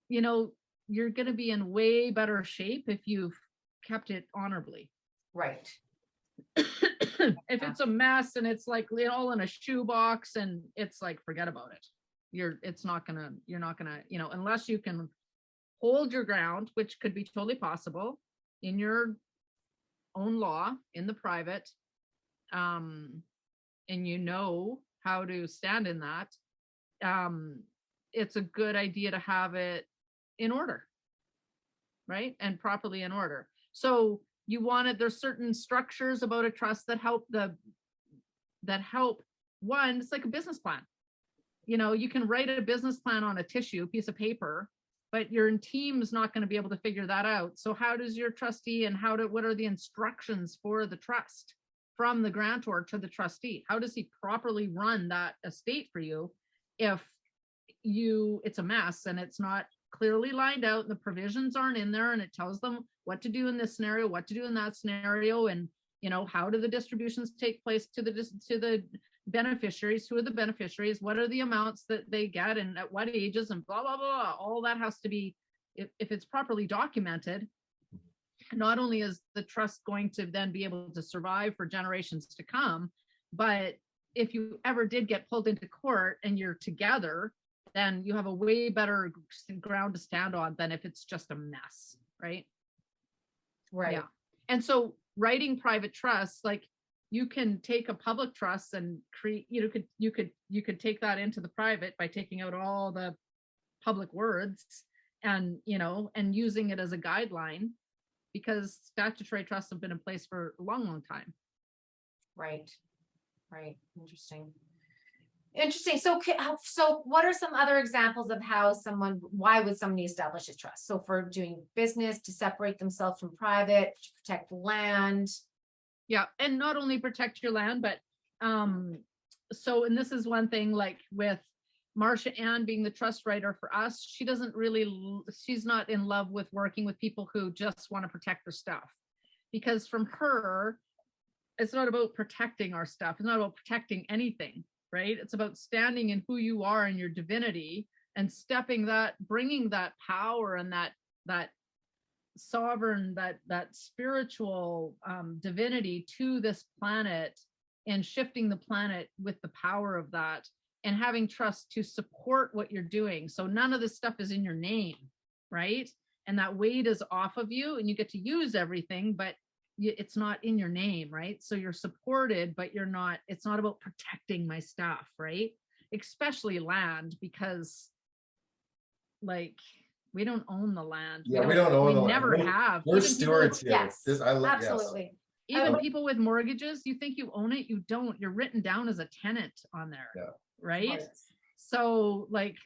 you're going to be in way better shape if you've kept it honorably. Right. If it's a mess and it's like all in a shoebox and it's like, forget about it. You're not gonna, unless you can hold your ground, which could be totally possible in your own law, in the private, and how to stand in that. It's a good idea to have it in order, right? And properly in order. So there's certain structures about a trust that help one, it's like a business plan. You can write a business plan on a piece of paper, but your team is not going to be able to figure that out. So how does your trustee what are the instructions for the trust from the grantor to the trustee? How does he properly run that estate for you if it's a mess and it's not clearly lined out and the provisions aren't in there, and it tells them what to do in this scenario, what to do in that scenario, and how do the distributions take place to the beneficiaries? Who are the beneficiaries? What are the amounts that they get and at what ages, and blah blah blah. All that has to be, if it's properly documented, not only is the trust going to then be able to survive for generations to come, but if you ever did get pulled into court and you're together, then you have a way better ground to stand on than if it's just a mess, right? Right. Yeah. And so writing private trusts, like you can take a public trust and create, you could take that into the private by taking out all the public words and using it as a guideline, because statutory trusts have been in place for a long, long time. Right. Interesting. So what are some other examples of why would somebody establish a trust? So for doing business, to separate themselves from private, to protect land. Yeah. And not only protect your land, but and this is one thing, like with Marcia Ann being the trust writer for us, she's not in love with working with people who just want to protect their stuff, because from her, it's not about protecting our stuff. It's not about protecting anything. Right? It's about standing in who you are and your divinity, and bringing that power and that sovereign, that spiritual divinity to this planet, and shifting the planet with the power of that, and having trust to support what you're doing. So none of this stuff is in your name, right? And that weight is off of you, and you get to use everything, but it's not in your name, right? So you're supported, but it's not about protecting my stuff, right? Especially land, because like we don't own the land. Yeah, we don't own the land. We never have. We're stewards here. Yes, absolutely. Yes. Even people with mortgages, you think you own it, you don't. You're written down as a tenant on there, right? Yes. So like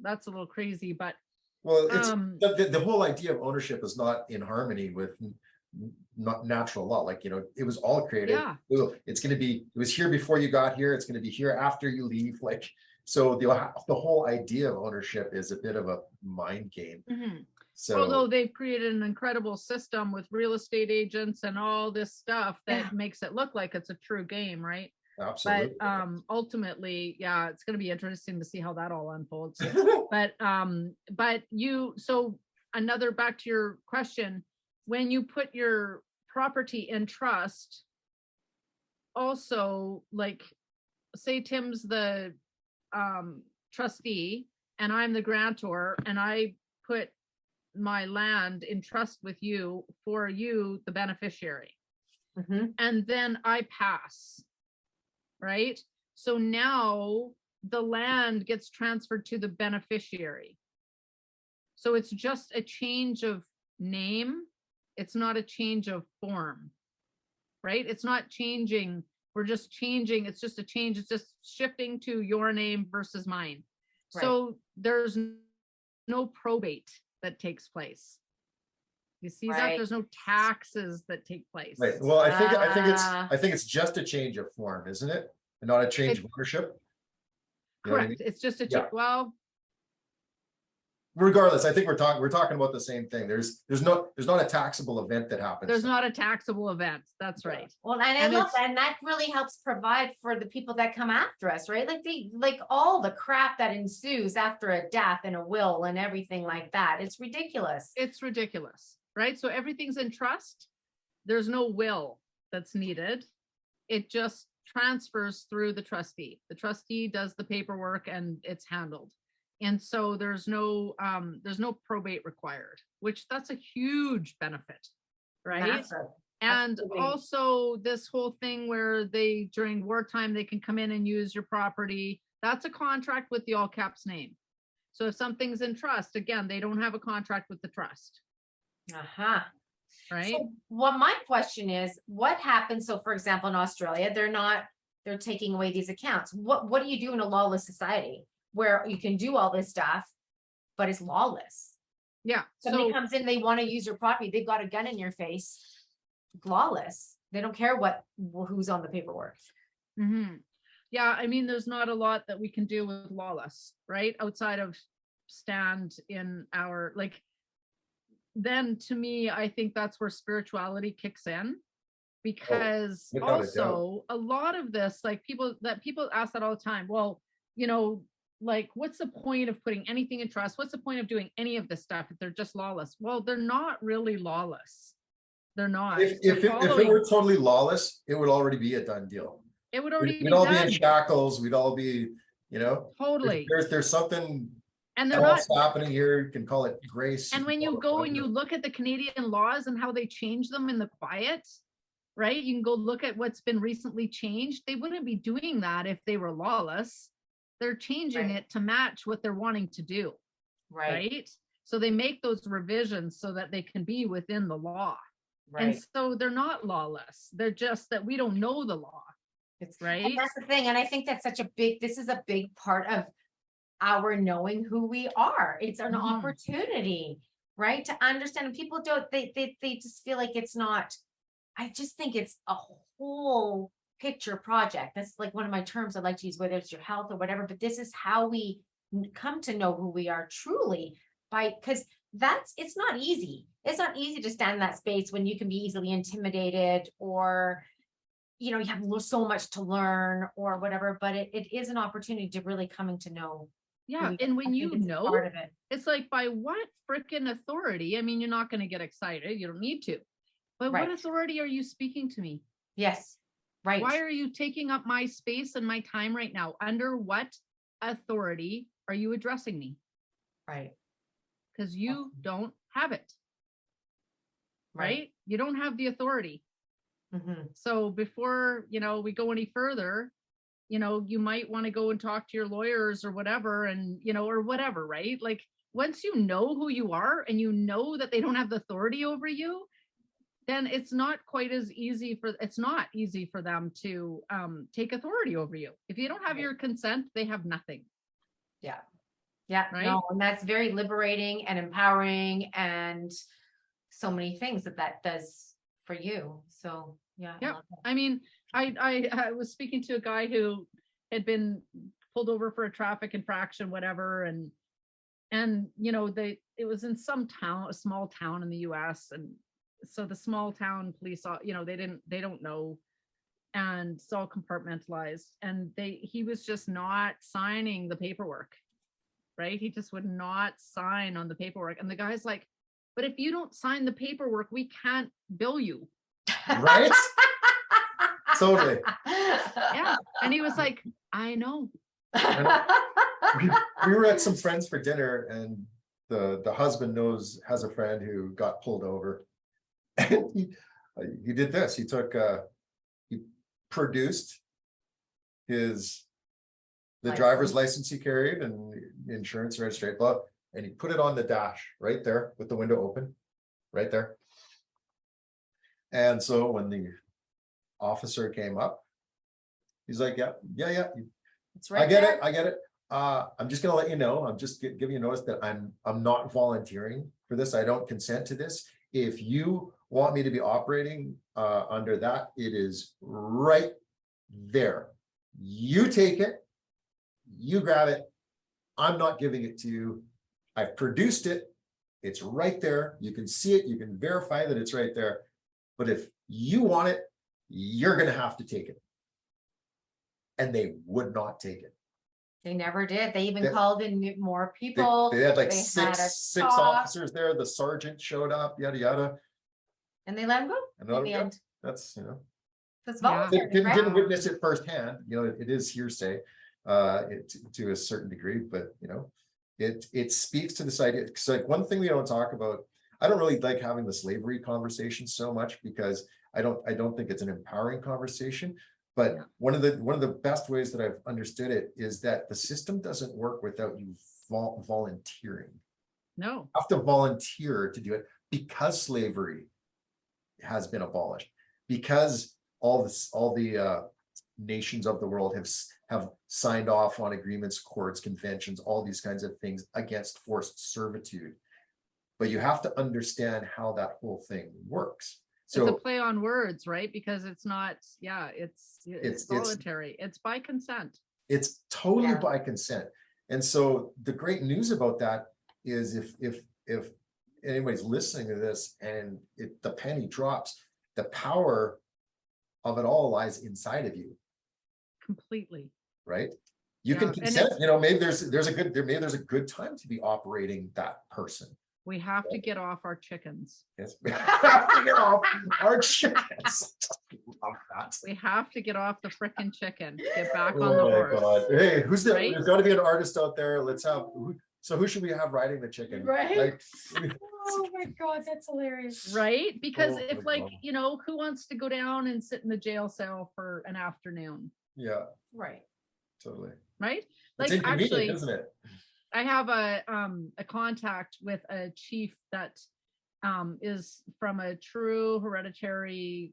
that's a little crazy, but well, it's the whole idea of ownership is not in harmony with not natural law. Like, it was all created. Yeah. It was here before you got here. It's going to be here after you leave. Like, so the whole idea of ownership is a bit of a mind game. Mm-hmm. So although they've created an incredible system with real estate agents and all this stuff that makes it look like it's a true game, right? Absolutely. But ultimately, it's going to be interesting to see how that all unfolds. But back to your question, when you put your property in trust, also, like, say Tim's the trustee and I'm the grantor, and I put my land in trust with you for you, the beneficiary. Mhm. And then I pass, right? So now the land gets transferred to the beneficiary. So it's just a change of name. It's not a change of form, right? It's not changing. We're just changing. It's just a change. It's just shifting to your name versus mine. Right. So there's no probate that takes place. You see that? Right. There's no taxes that take place. Right. Well, I think it's just a change of form, isn't it? And not a change of ownership. You know what I Correct. mean? It's just a Yeah. well, Regardless, I think we're talking about the same thing. There's not a taxable event that happens. there's not a taxable event. That's right. Well, and I And love it's- that, and that really helps provide for the people that come after us, right? Like all the crap that ensues after a death and a will and everything like that. It's ridiculous. It's ridiculous, right? So everything's in trust. There's no will that's needed. It just transfers through the trustee. The trustee does the paperwork and it's handled. And so there's no probate required, which that's a huge benefit, right? Massive. And Absolutely. also this whole thing where they, during wartime, they can come in and use your property. That's a contract with the all caps name. So if something's in trust, again, they don't have a contract with the trust, Uh-huh. right? So what my question is, what happens? So for example, in Australia, they're taking away these accounts. What do you do in a lawless society where you can do all this stuff, but it's lawless? Yeah. Somebody So comes in, they want to use your property, they've got a gun in your face. Lawless. They don't care who's on the paperwork. mhm. Yeah, I mean, there's not a lot that we can do with lawless, right? Outside of stand in our, like, then to me, I think that's where spirituality kicks in. Because without a also a lot of this, like people ask that all the time. Well, like, what's the point of putting anything in trust? What's the point of doing any of this stuff if they're just lawless? Well, they're not really lawless. They're not. If it were totally lawless, it would already be a done deal. It would already We'd be all done. be in shackles. We'd all be, Totally. There's something And they're not. else happening here. You can call it grace. And when you go and you look at the Canadian laws and how they change them in the quiet, right? You can go look at what's been recently changed. They wouldn't be doing that if they were lawless. They're changing Right. it to match what they're wanting to do, right? So they make those revisions so that they can be within the law. Right. And so they're not lawless. They're just that we don't know the law, It's right? And that's the thing. And I think that's this is a big part of our knowing who we are. It's an Mhm. opportunity, right? To understand. And people don't, they just feel like it's not. I just think it's a whole picture project. That's like one of my terms I like to use, whether it's your health or whatever, but this is how we come to know who we are truly because it's not easy. It's not easy to stand in that space when you can be easily intimidated or, you have so much to learn or whatever, but it is an opportunity to really coming to know. Yeah. And when you know, part of it. it's like, by what freaking authority? I mean, you're not going to get excited. You don't need to. But Right. what authority are you speaking to me? Yes. Right. Why are you taking up my space and my time right now? Under what authority are you addressing me? Right. Because you don't have it, right? You don't have the authority. Mhm. So before, we go any further, you might want to go and talk to your lawyers or whatever, and, or whatever, right? Like, once you know who you are and you know that they don't have the authority over you, then it's not easy for them to take authority over you. If you don't have Right. your consent, they have nothing. Yeah. Right? No, and that's very liberating and empowering and so many things that does for you. So yeah. I Yep. love that. I mean, I was speaking to a guy who had been pulled over for a traffic infraction, whatever, and it was in some town, a small town in the US, and so the small town police, they don't know, and it's all compartmentalized, and he was just not signing the paperwork, right? He just would not sign on the paperwork, and the guy's like, but if you don't sign the paperwork, we can't bill you. Right? Totally. Yeah. And he was like, I know. We were at some friends for dinner, and the husband has a friend who got pulled over. And he did this. He produced the driver's license he carried and insurance registration, blah, and he put it on the dash right there with the window open, right there. And so when the officer came up, he's like, yeah. It's right I get there. it. I get it. I'm just going to let you know, I'm just giving you notice that I'm not volunteering for this. I don't consent to this. If you want me to be operating under that, it is right there. You take it, you grab it. I'm not giving it to you. I've produced it. It's right there. You can see it. You can verify that it's right there. But if you want it, you're going to have to take it. And they would not take it. They never did. They even called in more people. They had like They had a six talk. officers there. The sergeant showed up, yada, yada. And they let him go And in the end. that's, That's Yeah. voluntary, didn't right? witness it firsthand. It is hearsay to a certain degree, but it speaks to this idea. Because like one thing we don't talk about, I don't really like having the slavery conversation so much because I don't think it's an empowering conversation. But one of the best ways that I've understood it is that the system doesn't work without you volunteering. No. You have to volunteer to do it because slavery has been abolished, because all the nations of the world have signed off on agreements, accords, conventions, all these kinds of things against forced servitude. But you have to understand how that whole thing works. So it's a play on words, right? Because it's not, it's voluntary. It's by consent. It's totally by consent. And so the great news about that is if anybody's listening to this and the penny drops, the power of it all lies inside of you. Completely. Right? You can consent, maybe there's a good time to be operating that person. We have to get off our chickens. Yes, we have to get off our chickens. Love that. We have to get off the frickin' chicken. Get back on Oh the my horse. God. Hey, Right? there's got to be an artist out there. Who should we have riding the chicken? Right? Oh my God, that's hilarious. Right? Because if God. who wants to go down and sit in the jail cell for an afternoon? Yeah. Right. Totally. Right? It's Like inconvenient, actually, isn't it? I have a contact with a chief that is from a true hereditary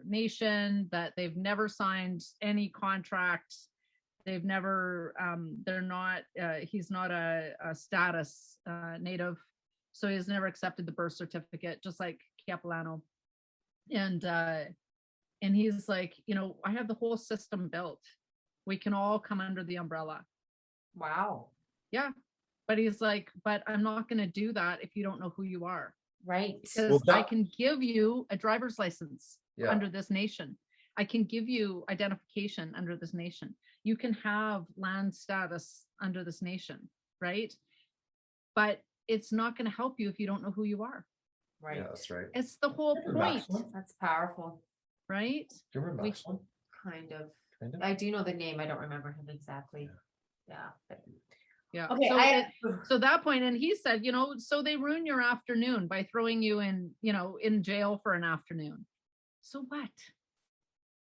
nation that they've never signed any contracts. They've never, he's not a status native, so he's never accepted the birth certificate, just like Capilano. And he's like, I have the whole system built. We can all come under the umbrella. Wow. Yeah. But he's like, but I'm not going to do that if you don't know who you are. Right. Because I can give you a driver's license under this nation. I can give you identification under this nation. You can have land status under this nation, right? But it's not going to help you if you don't know who you are. Right. Yeah, that's right. It's the whole point. That's powerful. Right? Do you remember Maxwell? Kind of. I do know the name. I don't remember him exactly. Yeah. Okay. So that point, and he said, so they ruin your afternoon by throwing you in jail for an afternoon. So what?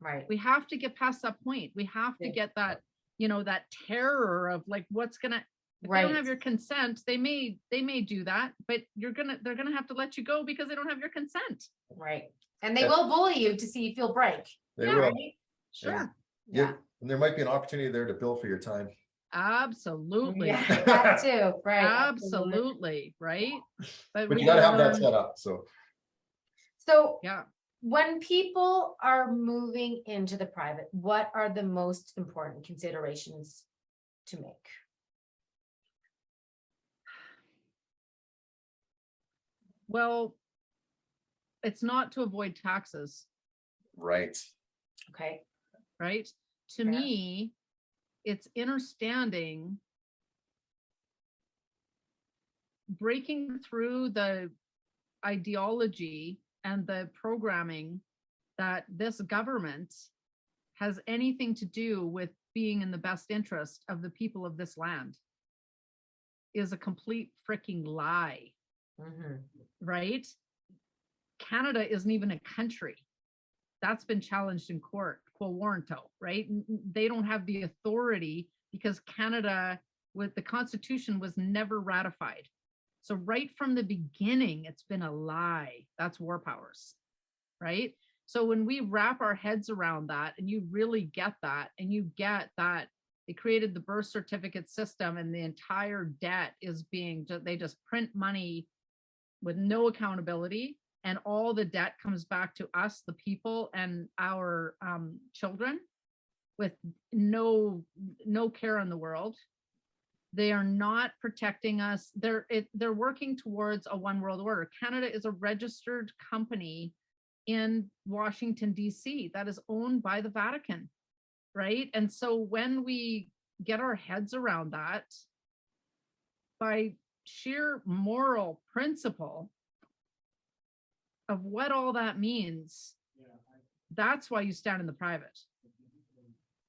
Right. We have to get past that point. We have to get that, that terror of like, what's gonna, if they don't have your consent, they may do that, but they're gonna have to let you go because they don't have your consent. Right. And they will bully you to see you feel break. They will. Right? Sure. Yeah. And there might be an opportunity there to bill for your time. Absolutely. Yeah, that too. Right. Absolutely. Right. But you gotta have that set up. So yeah. When people are moving into the private, what are the most important considerations to make? Well, it's not to avoid taxes. Right. Okay. Right. To me, it's understanding, breaking through the ideology and the programming that this government has anything to do with being in the best interest of the people of this land. is a complete freaking lie, Mhm. right? Canada isn't even a country. That's been challenged in court, quo warranto, right? They don't have the authority because Canada, with the Constitution, was never ratified. So right from the beginning, it's been a lie. That's war powers, right? So when we wrap our heads around that and you really get that, and you get that they created the birth certificate system and the entire debt is being, they just print money with no accountability, and all the debt comes back to us, the people, and our children, with no care in the world. They are not protecting us. They're working towards a one world order. Canada is a registered company in Washington, D.C. that is owned by the Vatican, right? And so when we get our heads around that, by sheer moral principle of what all that means, that's why you stand in the private,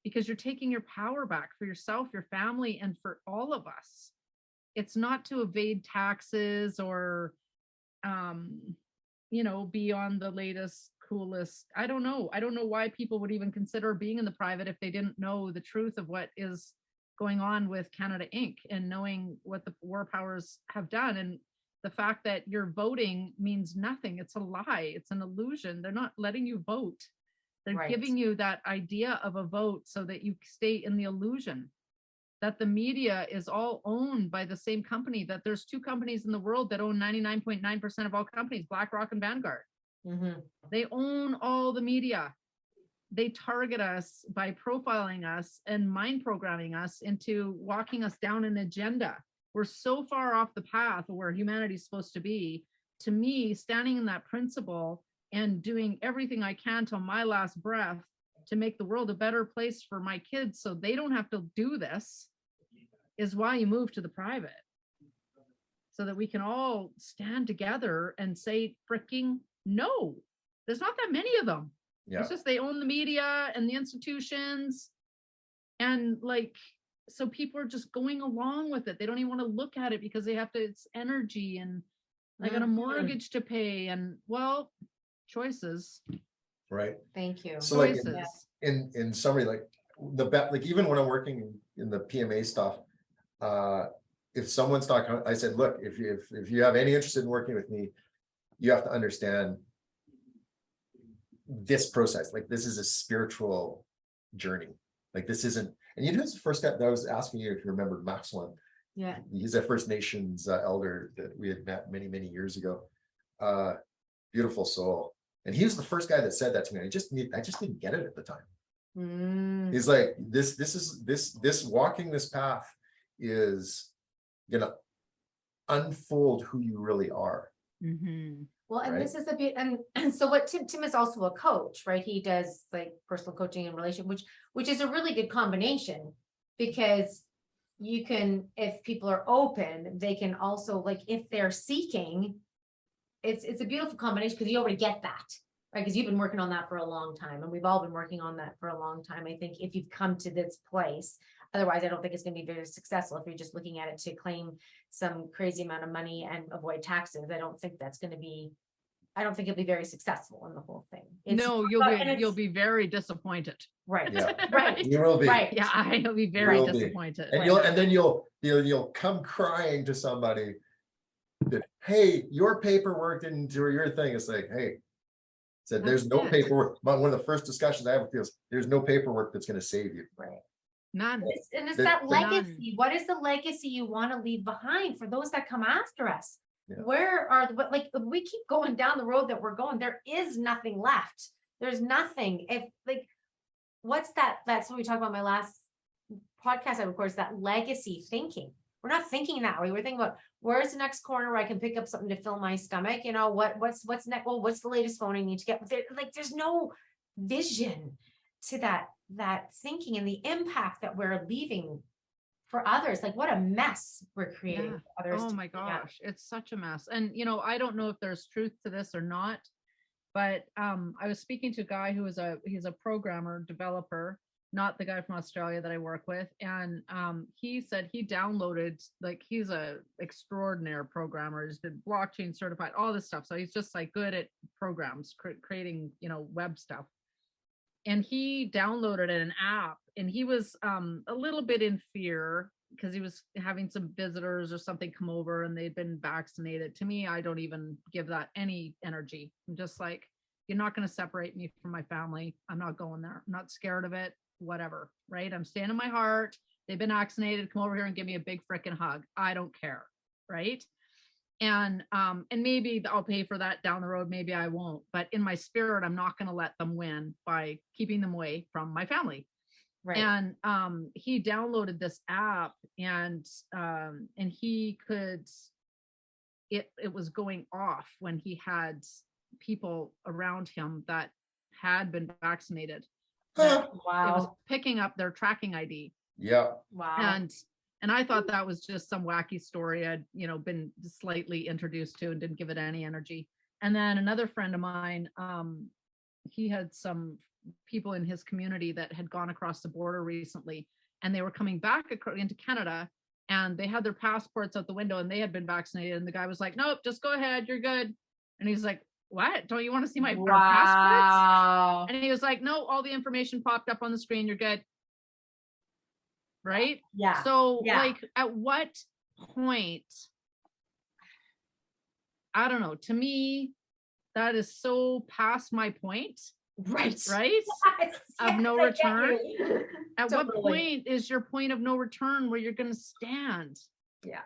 because you're taking your power back for yourself, your family, and for all of us. It's not to evade taxes or be on the latest, coolest. I don't know why people would even consider being in the private if they didn't know the truth of what is going on with Canada Inc. and knowing what the war powers have done. And the fact that you're voting means nothing. It's a lie. It's an illusion. They're not letting you vote. They're giving you that idea of a vote so that you stay in the illusion that the media is all owned by the same company, that there's two companies in the world that own 99.9% of all companies, BlackRock and Vanguard. Mhm. They own all the media. They target us by profiling us and mind programming us into walking us down an agenda. We're so far off the path of where humanity is supposed to be. To me, standing in that principle and doing everything I can till my last breath to make the world a better place for my kids so they don't have to do this is why you move to the private. So that we can all stand together and say freaking no. There's not that many of them. Yeah. It's just they own the media and the institutions. And so people are just going along with it. They don't even want to look at it because they have to, it's energy and I got a mortgage to pay and choices. Right. Thank you. So in summary, even when I'm working in the PMA stuff, if someone's talking, I said, look, if you have any interest in working with me, you have to understand this process. Like, this is a spiritual journey. Like, this isn't, and it's the first step that I was asking you if you remember Maxwell. Yeah. He's a First Nations elder that we had met many, many years ago. Beautiful soul. And he was the first guy that said that to me. I just didn't get it at the time. He's like, this walking this path is gonna unfold who you really are. Mm-hmm. Well, and this is a bit, and so what Tim is also a coach, right? He does personal coaching and relationship, which is a really good combination, because you can, if people are open, they can also, if they're seeking, it's a beautiful combination because you already get that, right? Because you've been working on that for a long time, and we've all been working on that for a long time. I think if you've come to this place, otherwise I don't think it's going to be very successful. If you're just looking at it to claim some crazy amount of money and avoid taxes, I don't think it'll be very successful in the whole thing. You'll be very disappointed. Right. Yeah. Right. You will be. Right. Yeah, you'll be very disappointed. And then you'll come crying to somebody that, hey, your paperwork didn't do your thing. It's like, hey, said there's no paperwork. One of the first discussions I have with you is there's no paperwork that's going to save you. Right. None. It's that legacy. What is the legacy you want to leave behind for those that come after us? Yeah. Where are we keep going down the road that we're going, there is nothing left. There's nothing. What's that? That's what we talked about my last podcast I recorded, is that legacy thinking. We're not thinking that way. We're thinking about, where's the next corner where I can pick up something to fill my stomach? What's next? Well, what's the latest phone I need to get? There's no vision to that thinking and the impact that we're leaving for others. What a mess we're creating for others. Oh my gosh, it's such a mess. And I don't know if there's truth to this or not, but I was speaking to a guy he's a programmer, developer, not the guy from Australia that I work with. And he said he downloaded, like, he's a extraordinary programmer. He's been blockchain certified, all this stuff. So he's just like good at programs, creating, web stuff. And he downloaded an app, and he was a little bit in fear because he was having some visitors or something come over and they'd been vaccinated. To me, I don't even give that any energy. I'm just like, you're not going to separate me from my family. I'm not going there. I'm not scared of it. Whatever, right? I'm staying in my heart. They've been vaccinated. Come over here and give me a big freaking hug. I don't care, right? And maybe I'll pay for that down the road. Maybe I won't. But in my spirit, I'm not going to let them win by keeping them away from my family. Right. And he downloaded this app, and he could. It was going off when he had people around him that had been vaccinated. Wow. It was picking up their tracking ID. Yeah. Wow. And I thought that was just some wacky story I'd, been slightly introduced to and didn't give it any energy. And then another friend of mine, he had some people in his community that had gone across the border recently, and they were coming back into Canada, and they had their passports out the window and they had been vaccinated. And the guy was like, nope, just go ahead. You're good. And he's like, what? Don't you want to see my our passports? And he was like, no, all the information popped up on the screen. You're good. Right? Yeah. So like, at what point, I don't know, to me, that is so past my point. Right. Right? Yes, of no return. At totally. What point is your point of no return where you're going to stand? Yeah.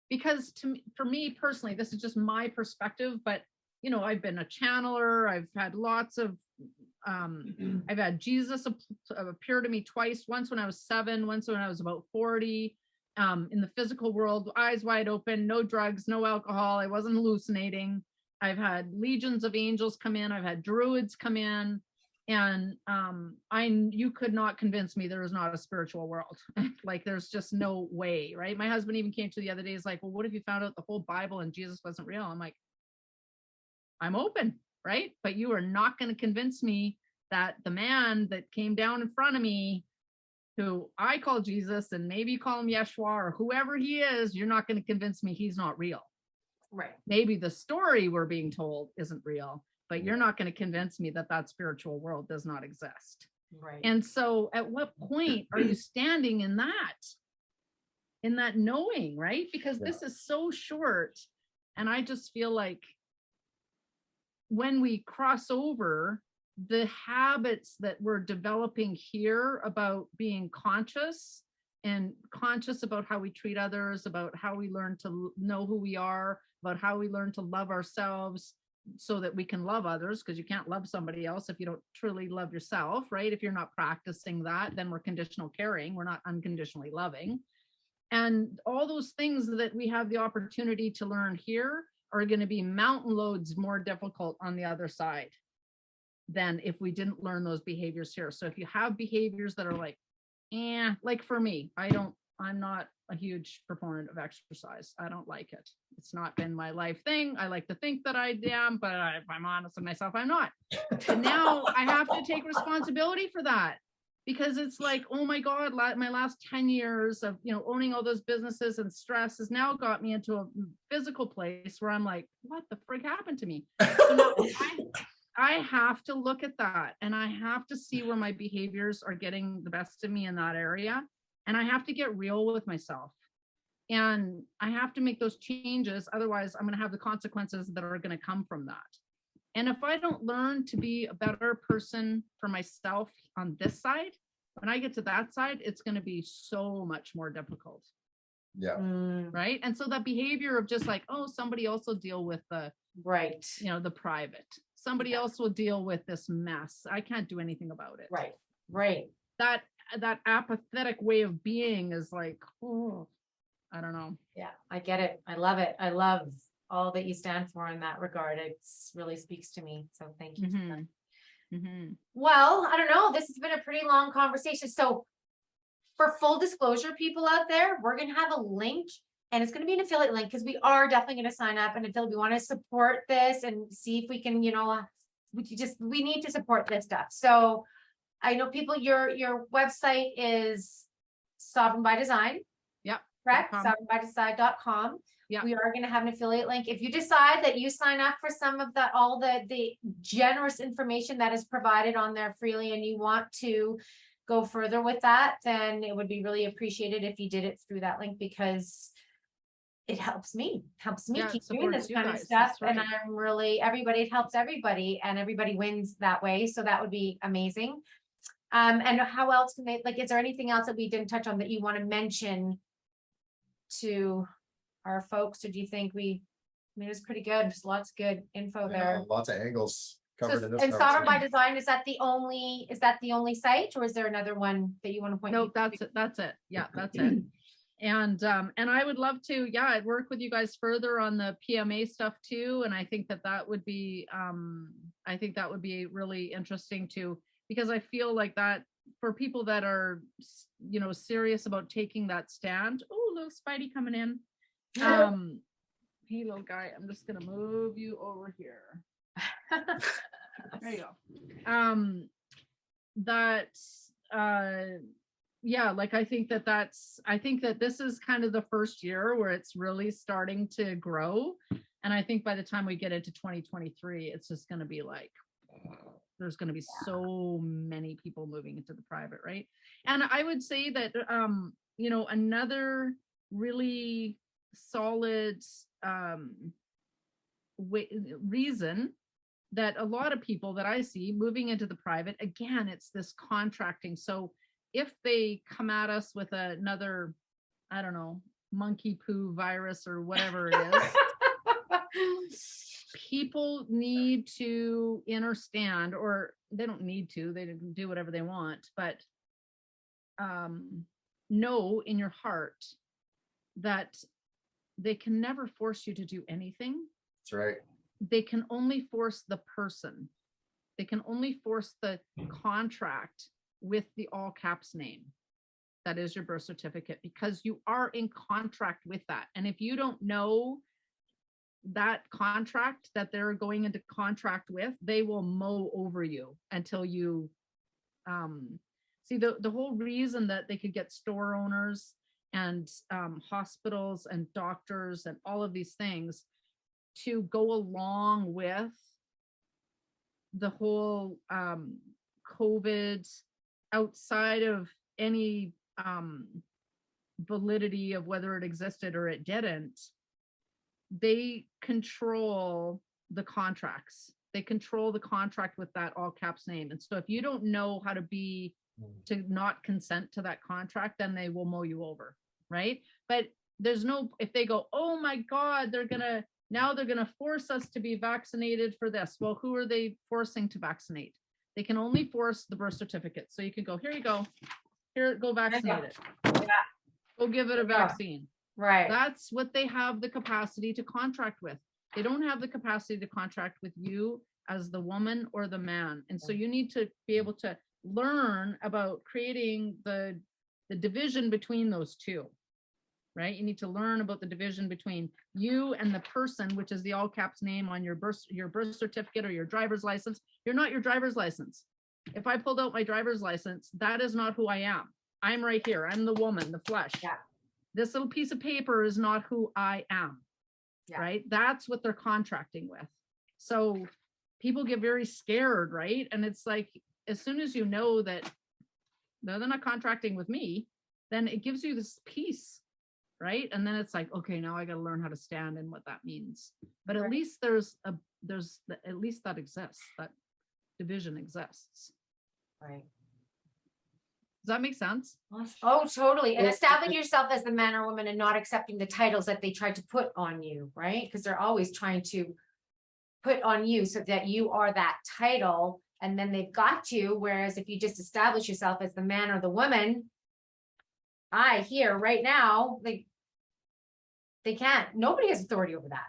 Because for me personally, this is just my perspective, but I've been a channeler. I've had lots of, I've had Jesus appear to me twice, once when I was 7, once when I was about 40, in the physical world, eyes wide open, no drugs, no alcohol. I wasn't hallucinating. I've had legions of angels come in. I've had druids come in, and you could not convince me there was not a spiritual world. Like, there's just no way, right? My husband even came to the other day. He's like, well, what if you found out the whole Bible and Jesus wasn't real? I'm like, I'm open, right? But you are not going to convince me that the man that came down in front of me, who I call Jesus, and maybe you call him Yeshua or whoever he is, you're not going to convince me he's not real. Right. Maybe the story we're being told isn't real, but you're not going to convince me that that spiritual world does not exist. Right. And so at what point are you standing in that knowing, right? Because this is so short. And I just feel like when we cross over, the habits that we're developing here about being conscious about how we treat others, about how we learn to know who we are, about how we learn to love ourselves so that we can love others, because you can't love somebody else if you don't truly love yourself, right? If you're not practicing that, then we're conditional caring. We're not unconditionally loving. And all those things that we have the opportunity to learn here are going to be mountain loads more difficult on the other side than if we didn't learn those behaviors here. So if you have behaviors that are like for me, I'm not a huge proponent of exercise. I don't like it. It's not been my life thing. I like to think that I am, but if I'm honest with myself, I'm not. And now I have to take responsibility for that, because it's like, oh my God, my last 10 years of, owning all those businesses and stress has now got me into a physical place where I'm like, what the frig happened to me? So now I have to look at that, and I have to see where my behaviors are getting the best of me in that area. And I have to get real with myself, and I have to make those changes. Otherwise, I'm going to have the consequences that are going to come from that. And if I don't learn to be a better person for myself on this side, when I get to that side, it's going to be so much more difficult. Yeah. Right. And so that behavior of just like, oh, somebody else will deal with the the private. Somebody else will deal with this mess. I can't do anything about it. Right. Right. That apathetic way of being is like, oh, I don't know. Yeah, I get it. I love it. I love all that you stand for in that regard. It really speaks to me. So thank you. Mm-hmm. For that. Mm-hmm. Well, I don't know. This has been a pretty long conversation. So for full disclosure, people out there, we're going to have a link, and it's going to be an affiliate link, because we are definitely going to sign up and affiliate. We want to support this and see if we can, we need to support this stuff. So I know people, your website is Sovereign by Design. Yep. Correct? .com. sovereignbydesign.com. Yeah. We are going to have an affiliate link. If you decide that you sign up for some of that, all the generous information that is provided on there freely, and you want to go further with that, then it would be really appreciated if you did it through that link, because it helps me Yeah, keep it doing supports this you kind of guys, stuff. that's And right. I'm really, it helps everybody, and everybody wins that way. So that would be amazing. And how else can they, like, is there anything else that we didn't touch on that you want to mention to our folks? Or do you think I mean, it was pretty good. There's lots of good info there. Lots of angles So, covered in this. and Sovereign by conversation. Design, is that the only site, or is there another one that you want to point? No, that's it. Yeah, that's it. And I would love to, yeah, I'd work with you guys further on the PMA stuff too. And I think that would be, really interesting too, because I feel like that for people that are, serious about taking that stand. Oh, little Spidey coming in. Hey, little guy, I'm just going to move you over here. There you go. Yeah, like I think that this is kind of the first year where it's really starting to grow. And I think by the time we get into 2023, it's just going to be like, there's going to be so many people moving into the private, right? And I would say that, another really solid reason that a lot of people that I see moving into the private, again, it's this contracting. So if they come at us with another, I don't know, monkey poo virus or whatever it is, people need to understand, or they don't need to, they can do whatever they want, but know in your heart that they can never force you to do anything. That's right. They can only force the person. They can only force the contract with the all caps name. That is your birth certificate, because you are in contract with that. And if you don't know that contract that they're going into contract with, they will mow over you until you see the whole reason that they could get store owners and hospitals and doctors and all of these things to go along with the whole COVID, outside of any validity of whether it existed or it didn't. They control the contracts. They control the contract with that all caps name. And so if you don't know how to not consent to that contract, then they will mow you over, right? But if they go, oh my God, they're going to force us to be vaccinated for this. Well, who are they forcing to vaccinate? They can only force the birth certificate. So you can go, here you go. Here, go vaccinate it. Yeah. Go give it a vaccine. Right. That's what they have the capacity to contract with. They don't have the capacity to contract with you as the woman or the man. And so you need to be able to learn about creating the division between those two. Right? You need to learn about the division between you and the person, which is the all caps name on your birth certificate or your driver's license. You're not your driver's license. If I pulled out my driver's license, that is not who I am. I'm right here. I'm the woman, the flesh. Yeah. This little piece of paper is not who I am. Yeah. Right? That's what they're contracting with. So people get very scared, right? And it's like, as soon as you know that they're not contracting with me, then it gives you this peace. Right. And then it's like, okay, now I got to learn how to stand and what that means. But at least at least that exists. That division exists. Right. Does that make sense? Oh, totally. And establishing yourself as the man or woman and not accepting the titles that they try to put on you, right? Because they're always trying to put on you so that you are that title, and then they've got you. Whereas if you just establish yourself as the man or the woman, right now, like, they can't. Nobody has authority over that.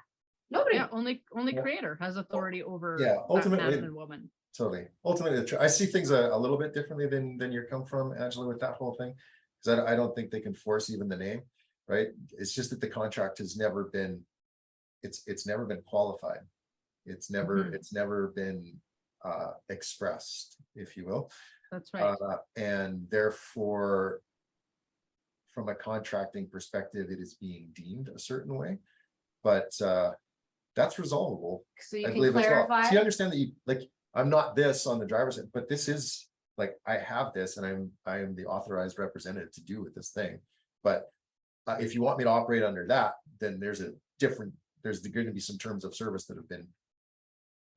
Nobody. Yeah, only creator has authority over ultimately, man and woman. Totally. Ultimately, I see things a little bit differently than you come from, Angela, with that whole thing, because I don't think they can force even the name, right? It's just that the contract has never been, it's never been qualified. It's never been expressed, if you will. That's right. And therefore, from a contracting perspective, it is being deemed a certain way, but that's resolvable. So you I can believe as well. clarify. So you understand that you, like, I'm not this on the driver's side, but this is like, I have this and I am the authorized representative to do with this thing. But if you want me to operate under that, then there's going to be some terms of service that have been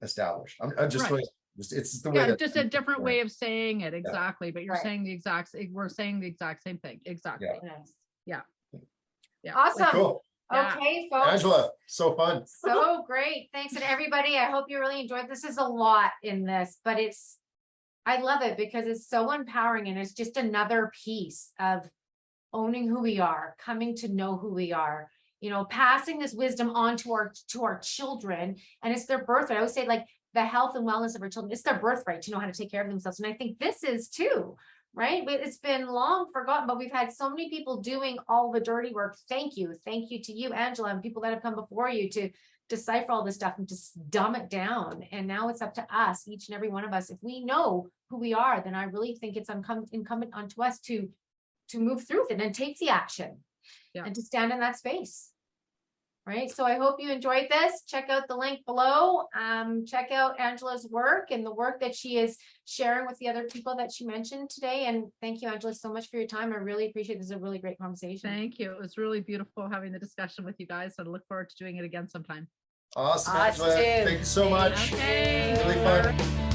established. I'm just Right. doing, it's the way Yeah, that just a different way of saying it. Yeah. Exactly. But you're Right. saying we're saying the exact same thing. Exactly. Nice. Yeah. Yeah. Awesome. Cool. Yeah. Okay, folks. Angela, so fun. So great. Thanks to everybody. I hope you really enjoyed. This is a lot in this, but I love it because it's so empowering and it's just another piece of owning who we are, coming to know who we are, you know, passing this wisdom on to our children. And it's their birthright. I always say, like, the health and wellness of our children, it's their birthright to know how to take care of themselves. And I think this is too, right? But it's been long forgotten, but we've had so many people doing all the dirty work. Thank you. Thank you to you, Angela, and people that have come before you to decipher all this stuff and just dumb it down. And now it's up to us, each and every one of us. If we know who we are, then I really think it's incumbent onto us to move through it and take the action. Yeah. And to stand in that space. Right. So I hope you enjoyed this. Check out the link below. Check out Angela's work and the work that she is sharing with the other people that she mentioned today. And thank you, Angela, so much for your time. I really appreciate it. This is a really great conversation. Thank you. It was really beautiful having the discussion with you guys. I look forward to doing it again sometime. Awesome, Angela. Thank you so much. Okay. Really fun.